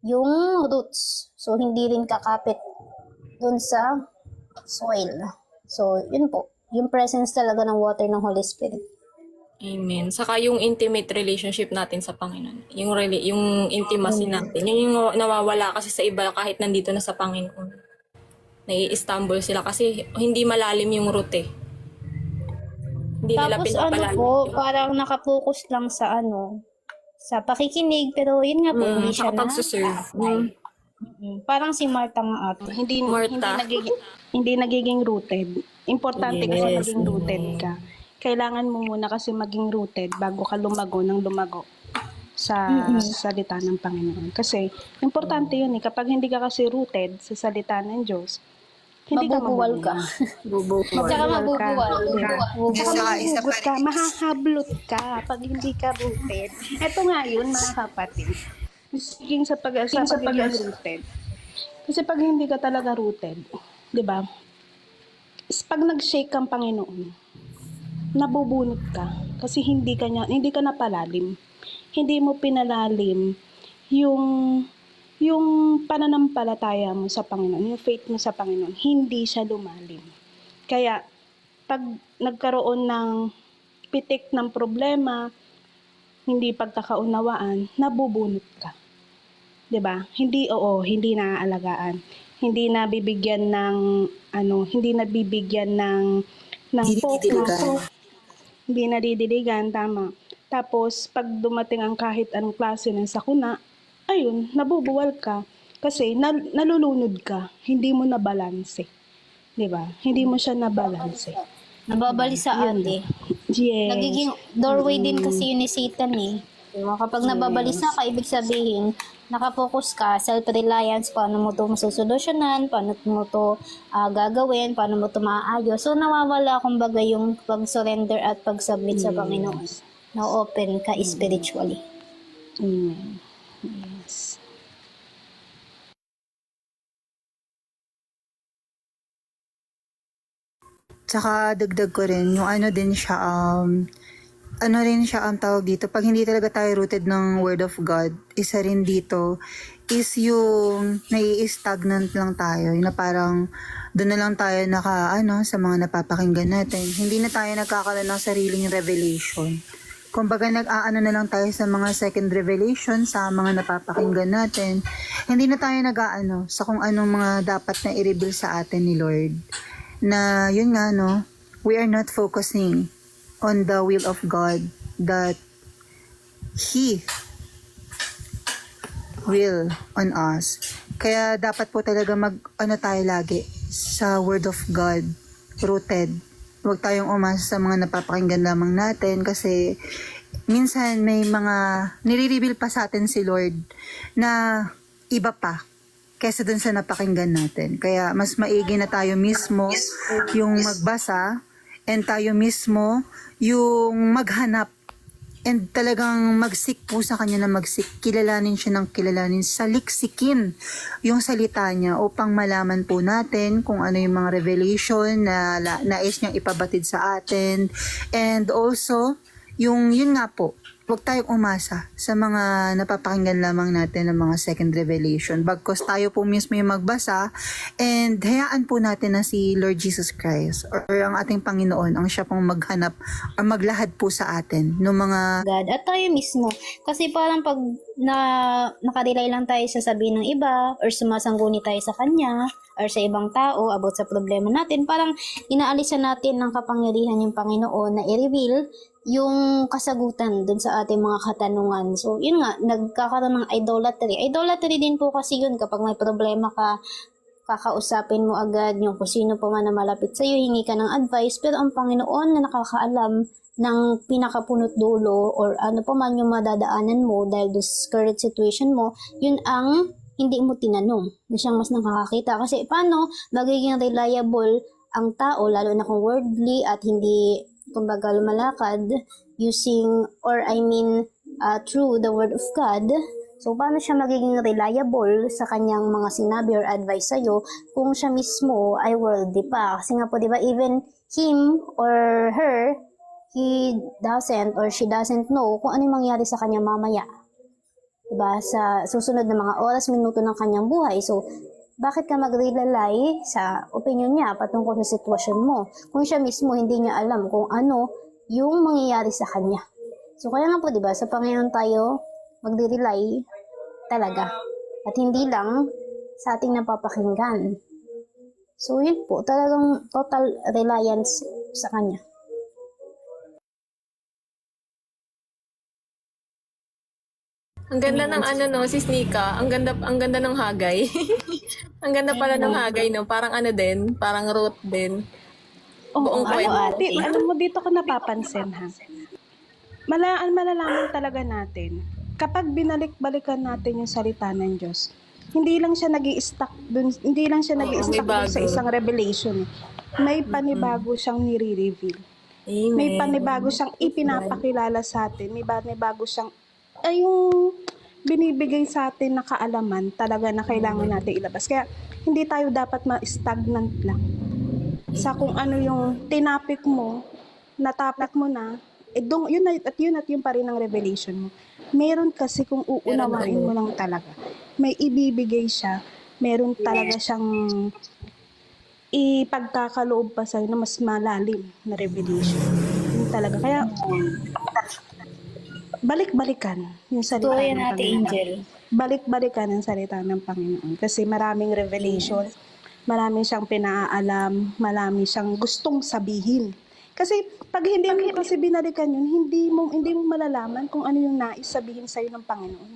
yung roots. So, hindi rin kakapit dun sa soil. So, yun po. Yung presence talaga ng water ng Holy Spirit. Amen. Saka yung intimate relationship natin sa Panginoon. Yung intimacy natin. Yun yung nawawala kasi sa iba kahit nandito na sa Panginoon. Nai-stumble sila kasi hindi malalim yung root eh. Hindi nila Tapos pinapalalim. parang nakapokus lang sa sa pakikinig, pero yun nga po, hindi siya Saka pagsuserve. Parang si Martha nga ate. Martha. Hindi nagiging rooted. Importante kasi Yes. maging rooted ka. Kailangan mo muna kasi maging rooted bago ka lumago sa salita ng Panginoon. Kasi importante yun eh. Kapag hindi ka kasi rooted sa salita ng Diyos, hindi Mabubuwal ka ka. Bubukuan. Tsaka mabubuwal. Saka isa pa mahuhugot ka, mahahablot ka pag hindi ka rooted. Ito nga yun, mga kapatid. Speaking sa pagiging rooted. Kasi pag hindi ka talaga rooted, di ba? Pag nag-shake ang Panginoon, nabubunot ka. Kasi hindi ka napalalim. Hindi mo pinalalim yung pananampalataya mo sa Panginoon, yung faith mo sa Panginoon, hindi siya lumalim. Kaya, pag nagkaroon ng pitik ng problema, hindi pagkakaunawaan, nabubunot ka. 'Di ba? Hindi naaalagaan. Hindi nabibigyan ng focus. Hindi nadidiligan, tama. Tapos, pag dumating ang kahit anong klase ng sakuna, ayun, nabubuwal ka. Kasi, nalulunod ka. Hindi mo na balanse. Diba? Hindi mo siya na balanse. Nababalisa ate. Yes. Nagiging doorway din kasi yun ni Satan eh. Diba? Kapag nababalisa ka, ibig sabihin, nakapokus ka, self-reliance, paano mo ito masusolusyonan, paano mo ito gagawin, paano mo ito maayos. So, nawawala kumbaga yung pag-surrender at pag-submit sa Panginoon. Na-open ka spiritually. Amen. Yes. Tsaka dagdag ko rin, yung ano din siya, ano rin siya ang tawag dito, pag hindi talaga tayo rooted ng Word of God, isa rin dito, is yung nai-stagnant lang tayo, yung na parang doon na lang tayo sa mga napapakinggan natin. Hindi na tayo nagkakaroon ng sariling revelation. Kumbaga nag-aano na lang tayo sa mga second revelation sa mga napapakinggan natin. Hindi na tayo nag-aano sa kung anong mga dapat na i-reveal sa atin ni Lord. Na yun nga we are not focusing on the will of God that He will on us. Kaya dapat po talaga tayo lagi sa Word of God, rooted. Huwag tayong umasa sa mga napapakinggan lamang natin kasi minsan may mga nire-reveal pa sa atin si Lord na iba pa kaysa dun sa napakinggan natin. Kaya mas maigi na tayo mismo yung magbasa and tayo mismo yung maghanap and talagang magsik po sa kanya na magsik. Kilalanin siya ng kilalanin. Saliksikin yung salita niya upang malaman po natin kung ano yung mga revelation na nais niyang ipabatid sa atin. And also, yun nga po, huwag tayong umasa sa mga napapakinggan lamang natin ng mga second revelation. Bagkos tayo po mismo yung magbasa and hayaan po natin na si Lord Jesus Christ or ang ating Panginoon ang siya pong maghanap or maglahad po sa atin ng mga God at tayo mismo. Kasi parang pag nakarely lang tayo sa sabihin ng iba or sumasangguni tayo sa kanya or sa ibang tao about sa problema natin, parang inaalisan natin ng kapangyarihan yung Panginoon na i-reveal yung kasagutan dun sa ating mga katanungan. So, yun nga, nagkakaroon ng idolatry. Idolatry din po kasi yun kapag may problema ka, kakausapin mo agad yung kung sino pa man na malapit sa'yo, hingi ka ng advice, pero ang Panginoon na nakakaalam ng pinakapunot dulo or ano pa man yung madadaanan mo dahil this current situation mo, yun ang hindi mo tinanong na siyang mas nakakakita. Kasi paano magiging reliable ang tao, lalo na kung worldly at hindi kumbaga lumalakad using through the word of God. So, paano siya magiging reliable sa kanyang mga sinabi or advice sa'yo kung siya mismo ay worldly pa? Kasi nga po, di ba, even him or her, he doesn't or she doesn't know kung ano yung mangyari sa kanya mamaya. Diba? Sa susunod na mga oras, minuto ng kanyang buhay. So, bakit ka mag-rely sa opinion niya patungkol sa sitwasyon mo kung siya mismo hindi niya alam kung ano yung mangyayari sa kanya? So, kaya nga po, diba, sa Panginoon tayo magre-rely talaga. At hindi lang sa ating napapakinggan. So, yun po, talagang total reliance sa Kanya. Ang ganda ng ano no, sis Nika. Ang ganda ng hagay. Ang ganda pala ng hagay no. Parang ano din, parang root din. Buong kwento. Alam mo, dito ko napapansin ha. Malalaman talaga natin, kapag binalik-balikan natin yung salita ng Diyos, hindi lang siya nag-i-stuck dun, hindi lang siya nag-i-stuck dun sa isang revelation. May panibago siyang nire-reveal. Amen. May panibago siyang ipinapakilala sa atin. May panibago siyang yung binibigay sa atin na kaalaman talaga na kailangan natin ilabas. Kaya hindi tayo dapat ma-stagnant lang sa kung ano yung tinapik mo, natapik mo na, yun at yun pa rin ang revelation mo. Meron kasi kung uunawain mo lang talaga, may ibibigay siya, meron talaga siyang ipagkakaloob pa sa'yo na mas malalim na revelation. Yun talaga. Kaya, balik-balikan yung salita ng Panginoon. Balik-balikan ang salita ng Panginoon. Kasi maraming revelation, marami siyang pinaalam, marami siyang gustong sabihin. Kasi pag hindi mo kasi binalikan yun, hindi mo malalaman kung ano yung nais sabihin sa'yo ng Panginoon.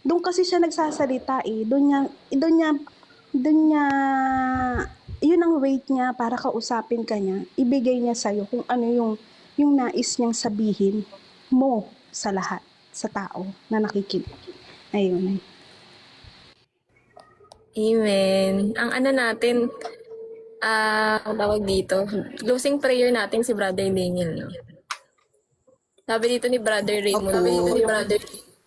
Doon kasi siya nagsasalita doon niya, yun ang weight niya para kausapin ka niya, ibigay niya sa'yo kung ano yung nais niyang sabihin mo sa lahat, sa tao na nakikinig. Ayun. Amen. Ang ano natin, ang tawag dito, closing prayer natin si Brother Daniel. No? Sabi dito ni Brother Raymond, sabi dito ni Brother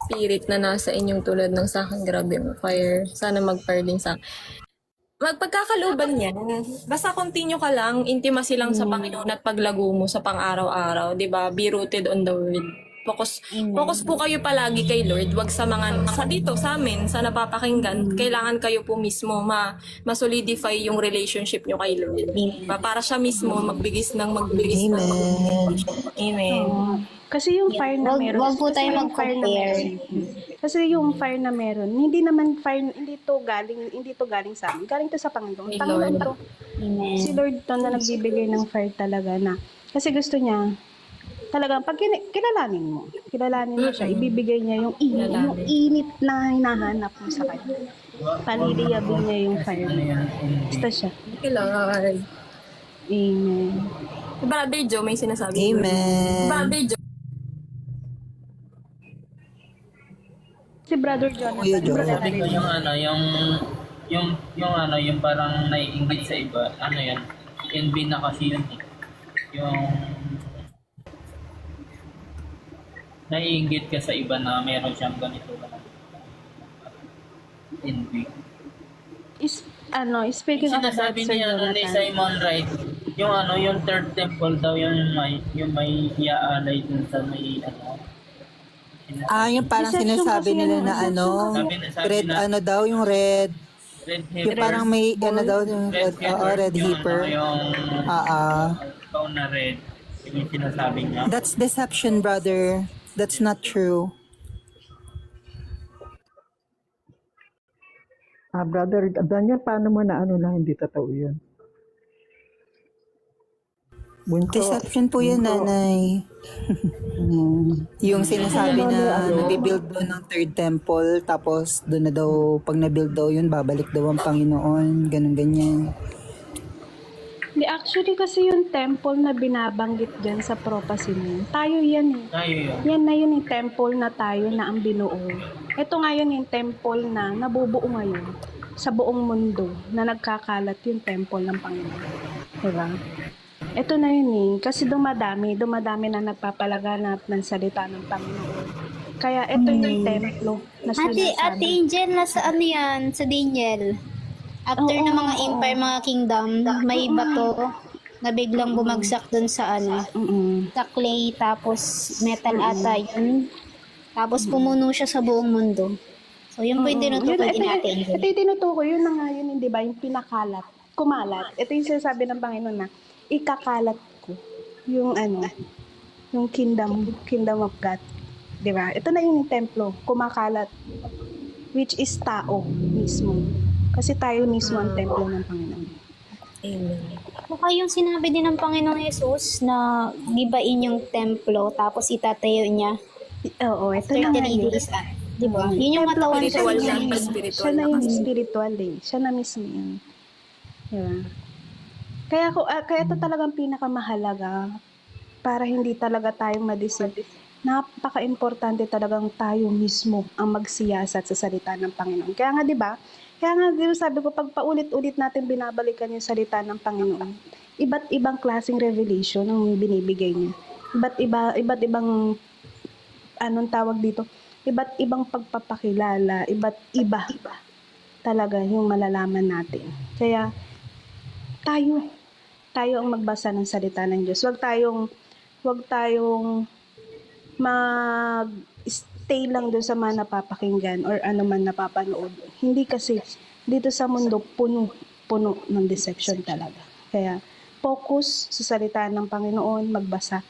Spirit na nasa inyong tulad ng sa akin, grabe yung fire. Sana mag-fire din sa magpagkakalooban niya. Basta continue ka lang, intimacy lang sa Panginoon at paglago mo sa pang-araw-araw, 'di ba? Be rooted on the word. Focus po kayo palagi kay Lord, wag sa mga dito sa amin, sa napapakinggan, kailangan kayo po mismo ma-solidify yung relationship nyo kay Lord. Para siya mismo magbigis ng Amen. Kasi yung fire na meron, Wag po tayo mag-compare. Kasi yung fire na meron, hindi to galing sa amin. Galing to sa Panginoon. Panginoon to. Amen. Si Lord to na nagbibigay ng fire talaga na. Kasi gusto niya, talagang pag kilalanin mo siya, ibibigay niya yung init na hinahanap mo sa kanya. Paliliyabin niya yung fire. Basta siya. Kailangan. Amen. Brother Joe, may sinasabi. Amen. Brother Joe. Si Brother Jonathan. Kuya Joe. Sabi ko yung parang naiinggit sa iba, envy na kasi yun eh. Yung naiinggit ka sa iba na meron siyang ganito lang. Envy. Speaking of that, Sinasabi Sir niya ni Jonathan. Simon Wright, Yung ano, yung third temple daw, yung may iaalay dun sa may ano. Yung parang Deception sinasabi kasi nila yan, na ano, Sabi red na, ano daw, yung red. red Yung heifer. parang may ano daw, yung Red red, heifer. red Yung heiper. ano, yung taon na red. Yung sinasabi niya. That's deception, brother. That's not true. Brother Daniel, paano mo na ano na hindi totoo yun? Bunso, Deception po yun, nanay. Yung sinasabi na nabibuild doon ng third temple, tapos doon na daw, pag nabuild daw yun, babalik daw ang Panginoon, ganun ganyan. Di, actually kasi yung temple na binabanggit dyan sa prophecy mo, tayo yan eh. Tayo yun. Yan na yun yung temple na tayo na ang binuo. Ito nga yun yung temple na nabubuo ngayon sa buong mundo na nagkakalat yung temple ng Panginoon. Diba? Ito na yun eh. Kasi dumadami na nagpapalaganap ng salita ng Panginoon. Kaya ito yung templo na Ate sinasabi. Angel, nasa ano yan? Sa Daniel. After Oo, ng mga oo. empire, mga kingdom, may bato na biglang bumagsak dun sa ano, Mm-mm. sa clay, tapos metal ata yun. Tapos pumuno siya sa buong mundo. So, yun po yung tinutukoy din natin. Ito yung tinutukoy, yun na nga yun, di ba? Yung pinakalat, kumalat. Ito yung sinasabi ng Panginoon na, ikakalat ko yung ano, yung kingdom of God. Di ba? Ito na yung templo, kumakalat, which is tao mismo. Kasi tayo mismo ang templo ng Panginoon. Amen. Mukha yung sinabi din ng Panginoong Yesus na gibain yung templo, tapos itatayo niya Oo, ito after na nga 3 yun. days. Di ba? Yun yung katawan siya. Spiritual niya. lang, spiritual Siya na na yung kasi. spiritual eh. Siya na mismo yun. Diba? Kaya ito talagang pinakamahalaga para hindi talaga tayo ma-deceive. Napaka-importante talagang tayo mismo ang magsiyasat sa salita ng Panginoon. Kaya nga 'di ba? Kaya nga sabi ko pag paulit-ulit natin binabalikan yung salita ng Panginoon, iba't ibang klaseng revelation ang binibigay niya. Iba't ibang anong tawag dito? Iba't ibang pagpapakilala, iba't iba talaga yung malalaman natin. Kaya tayo ang magbasa ng salita ng Diyos. Huwag tayong mag-stay lang doon sa mga napapakinggan or ano man napapanood. Hindi kasi dito sa mundo puno ng deception talaga. Kaya focus sa salita ng Panginoon, magbasa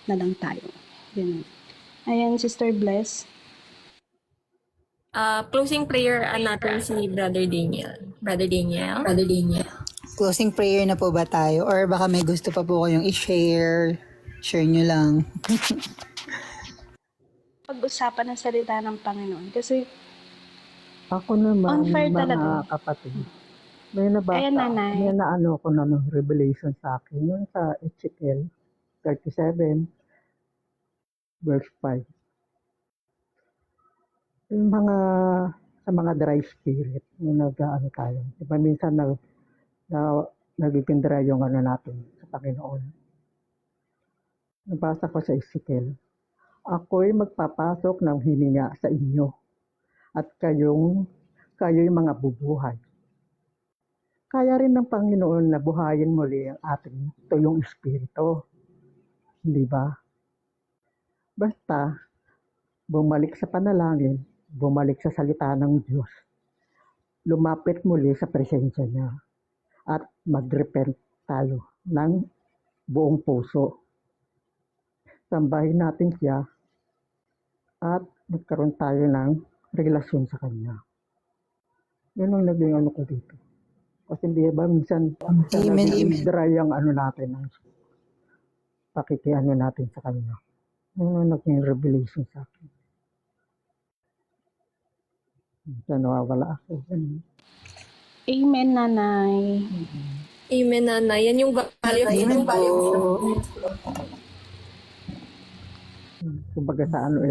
na lang tayo. Yun. Ayan, Sister Bless. Closing prayer natin si Brother Daniel. Brother Daniel. Closing prayer na po ba tayo? Or baka may gusto pa po kayong i-share? Share nyo lang. Pag-usapan ng salita ng Panginoon. Kasi, ako naman, Unfair mga talaga. kapatid, may nabasa, Ayan, nanay. may naano ko na ng revelation sa akin, yun sa Ezekiel 37, verse 5. Yung sa mga dry spirit, yung nag-ano tayo. Diba minsan nagiging dry yung ano natin sa Panginoon. Nabasa ko sa Ezekiel, ako'y magpapasok ng hininga sa inyo at kayo'y mga bubuhay. Kaya rin ng Panginoon na buhayin muli ang ating tuyong espiritu. Hindi ba? Basta, bumalik sa panalangin, bumalik sa salita ng Diyos, lumapit muli sa presensya niya, at mag-repent tayo ng buong puso. Sambahin natin siya at magkaroon tayo ng relasyon sa Kanya. Yun ang naging ano ko dito. Kasi hindi ba minsan naging dry ang ano natin, ang pakikiano natin sa Kanya. Yun ang naging revelation sa akin. Minsan nawawala ako. Amen, Nanay. Amen, nanay. Yan yung value of Amen po. Kumbaga sa ano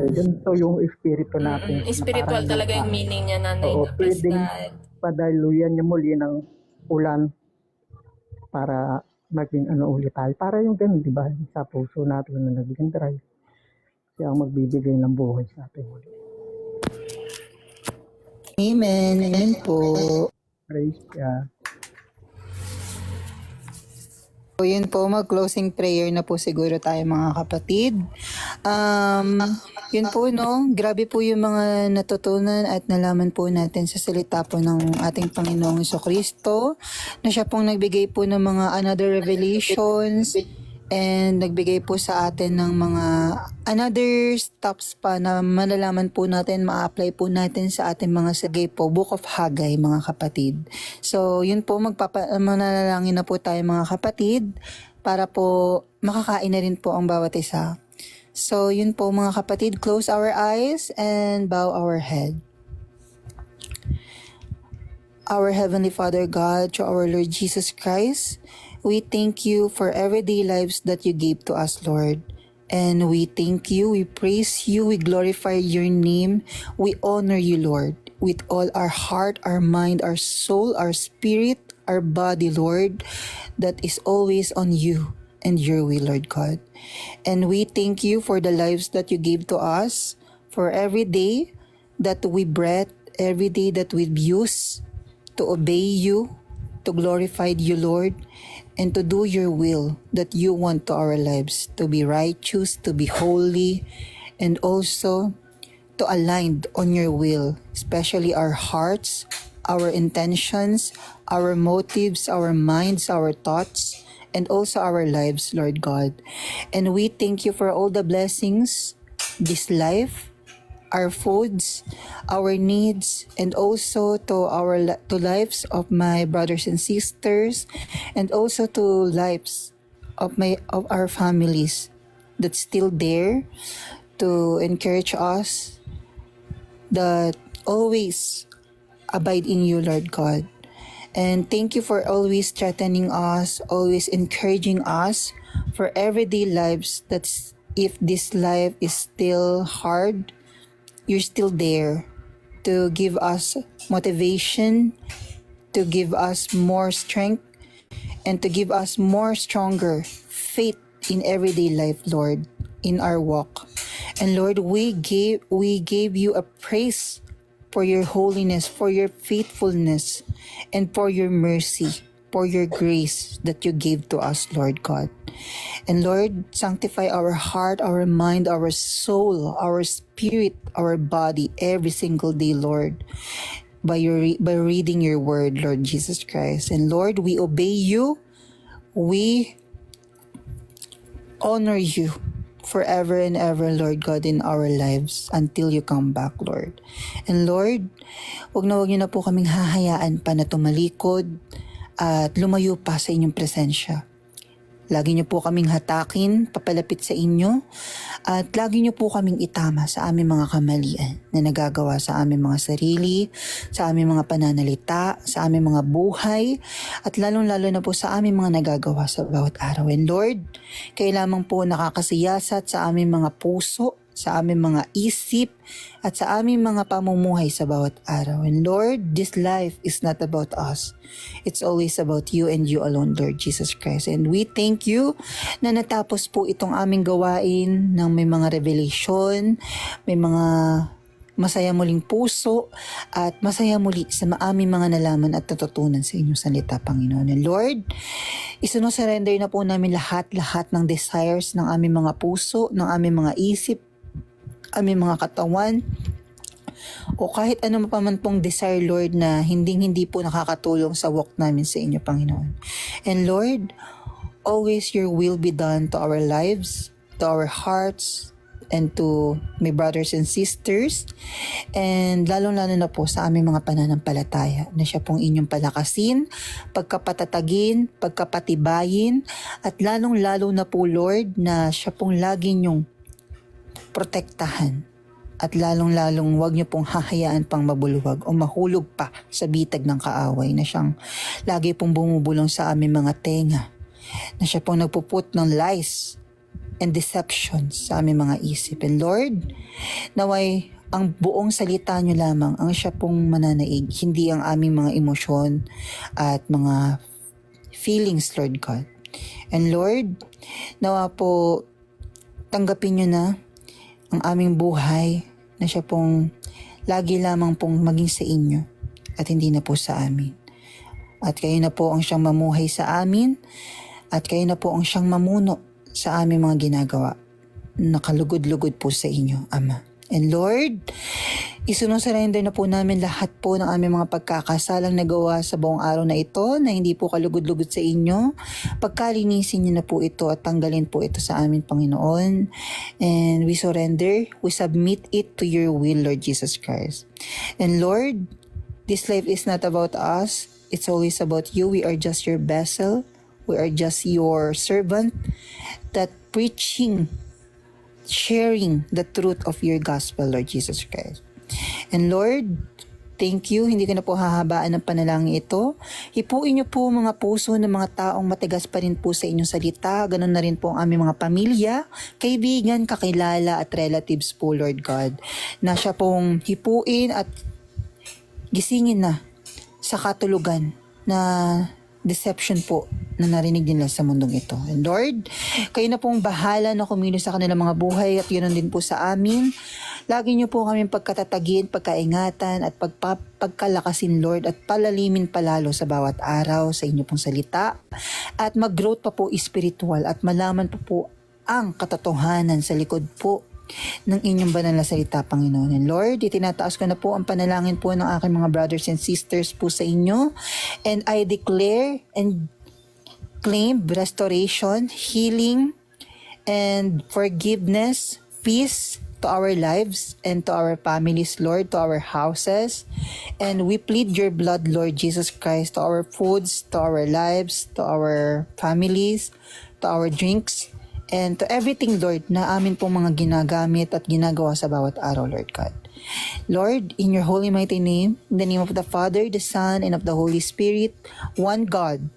ganito yung espiritu natin. Spiritual Parang talaga yung meaning niya, nanay. Oo, Na praise pwedeng God. padaluyan niya muli ng ulan para maging ano ulit tayo. Para yung ganun, di ba? Sa puso natin na nagiging dry. Siya ang magbibigay ng buhay sa atin ulit. Amen. Amen po. Praise God. So, yun po, mag-closing prayer na po siguro tayo mga kapatid. Yun po, no? Grabe po yung mga natutunan at nalaman po natin sa salita po ng ating Panginoong Jesucristo na siya pong nagbigay po ng mga another revelations and nagbigay po sa atin ng mga another steps pa na malalaman po natin, ma-apply po natin sa ating mga sagay po, Book of Haggai mga kapatid. So yun po, mananalangin na po tayo mga kapatid para po makakain na rin po ang bawat isa. So yun po mga kapatid, close our eyes and bow our head. Our Heavenly Father God, through our Lord Jesus Christ, we thank you for everyday lives that you gave to us, Lord. And we thank you, we praise you, we glorify your name, we honor you, Lord, with all our heart, our mind, our soul, our spirit, our body, Lord, that is always on you and your will, Lord God. And we thank you for the lives that you gave to us, for every day that we breathe, every day that we use to obey you, to glorify you, Lord, and to do your will that you want to our lives, to be righteous, to be holy, and also to align on your will, especially our hearts, our intentions, our motives, our minds, our thoughts, and also our lives, Lord God. And we thank you for all the blessings, this life, our foods, our needs, and also to lives of my brothers and sisters, and also to lives of our families that's still there to encourage us that always abide in you, Lord God. And thank you for always strengthening us, always encouraging us for everyday lives. That's if this life is still hard, you're still there to give us motivation, to give us more strength, and to give us more stronger faith in everyday life, Lord, in our walk. And Lord, we gave you a praise for your holiness, for your faithfulness, and for your mercy, for your grace that you gave to us, Lord God. And Lord, sanctify our heart, our mind, our soul, our spirit, our body every single day, Lord, by reading your word, Lord Jesus Christ. And Lord, we obey you. We honor you forever and ever, Lord God, in our lives until you come back, Lord. And Lord, wag niyo na po kaming hahayaan pa na tumalikod at lumayo pa sa inyong presensya. Lagi niyo po kaming hatakin, papalapit sa inyo, at lagi niyo po kaming itama sa aming mga kamalian na nagagawa sa aming mga sarili, sa aming mga pananalita, sa aming mga buhay, at lalong-lalo na po sa aming mga nagagawa sa bawat araw. And Lord, kayo lamang po nakakasiyasat sa aming mga puso, sa aming mga isip, at sa aming mga pamumuhay sa bawat araw. And Lord, this life is not about us. It's always about you and you alone, Lord Jesus Christ. And we thank you na natapos po itong aming gawain ng may mga revelation, may mga masaya muling puso, at masaya muli sa aming mga nalaman at natutunan sa inyong salita, Panginoon. And Lord, isunosurrender na po namin lahat ng desires ng aming mga puso, ng aming mga isip, aming mga katawan, o kahit ano pa man pong desire, Lord, na hindi po nakakatulong sa walk namin sa inyo, Panginoon. And Lord, always your will be done to our lives, to our hearts, and to my brothers and sisters, and lalong-lalo na po sa aming mga pananampalataya, na siya pong inyong palakasin, pagkapatatagin, pagkapatibayin, at lalong-lalo na po, Lord, na siya pong lagi nyong protektahan, at lalong-lalong huwag niyo pong hahayaan pang mabuluwag o mahulog pa sa bitag ng kaaway na siyang lagi pong bumubulong sa aming mga tenga, na siya pong nagpuput ng lies and deception sa aming mga isip. And Lord, naway ang buong salita niyo lamang ang siya pong mananaig, hindi ang aming mga emosyon at mga feelings, Lord God. And Lord, nawa po tanggapin niyo na ang aming buhay na siya pong lagi lamang pong maging sa inyo at hindi na po sa amin. At kayo na po ang siyang mamuhay sa amin At kayo na po ang siyang mamuno sa aming mga ginagawa. Nakalugod-lugod po sa inyo, Ama. And Lord, isunusurrender na po namin lahat po ng aming mga pagkakasalang nagawa sa buong araw na ito na hindi po kalugod-lugod sa inyo. Pagkalinisin niyo na po ito at tanggalin po ito sa amin, Panginoon. And we surrender, we submit it to your will, Lord Jesus Christ. And Lord, this life is not about us. It's always about you. We are just your vessel. We are just your servant that sharing the truth of your gospel, Lord Jesus Christ. And Lord, thank you. Hindi ko na po hahabaan ng panalangin ito. Hipuin niyo po mga puso ng mga taong matigas pa rin po sa inyong salita. Ganon na rin po ang aming mga pamilya, kaibigan, kakilala at relatives po, Lord God. Na siya pong hipuin at gisingin na sa katulugan na deception po na narinig nila sa mundong ito. And Lord, kayo na pong bahala na kumilos sa kanilang mga buhay at yun din po sa amin. Lagi niyo po kami pagkatatagin, pagkaingatan at pagkalakasin, Lord, at palalimin palalo sa bawat araw sa inyo pong salita at mag-growth pa po spiritual at malaman po ang katotohanan sa likod po ng inyong banal na salita, Panginoon. And Lord, itinataas ko na po ang panalangin po ng aking mga brothers and sisters po sa inyo. And I declare and claim restoration, healing, and forgiveness, peace to our lives and to our families, Lord, to our houses. And we plead your blood, Lord Jesus Christ, to our foods, to our lives, to our families, to our drinks, and to everything, Lord, na amin pong mga ginagamit at ginagawa sa bawat araw, Lord God. Lord, in your holy mighty name, in the name of the Father, the Son, and of the Holy Spirit, one God,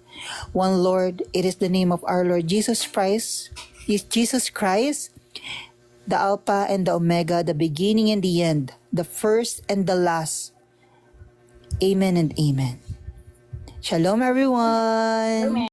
one Lord, it is the name of our Lord Jesus Christ, the Alpha and the Omega, the beginning and the end, the first and the last. Amen and amen. Shalom, everyone!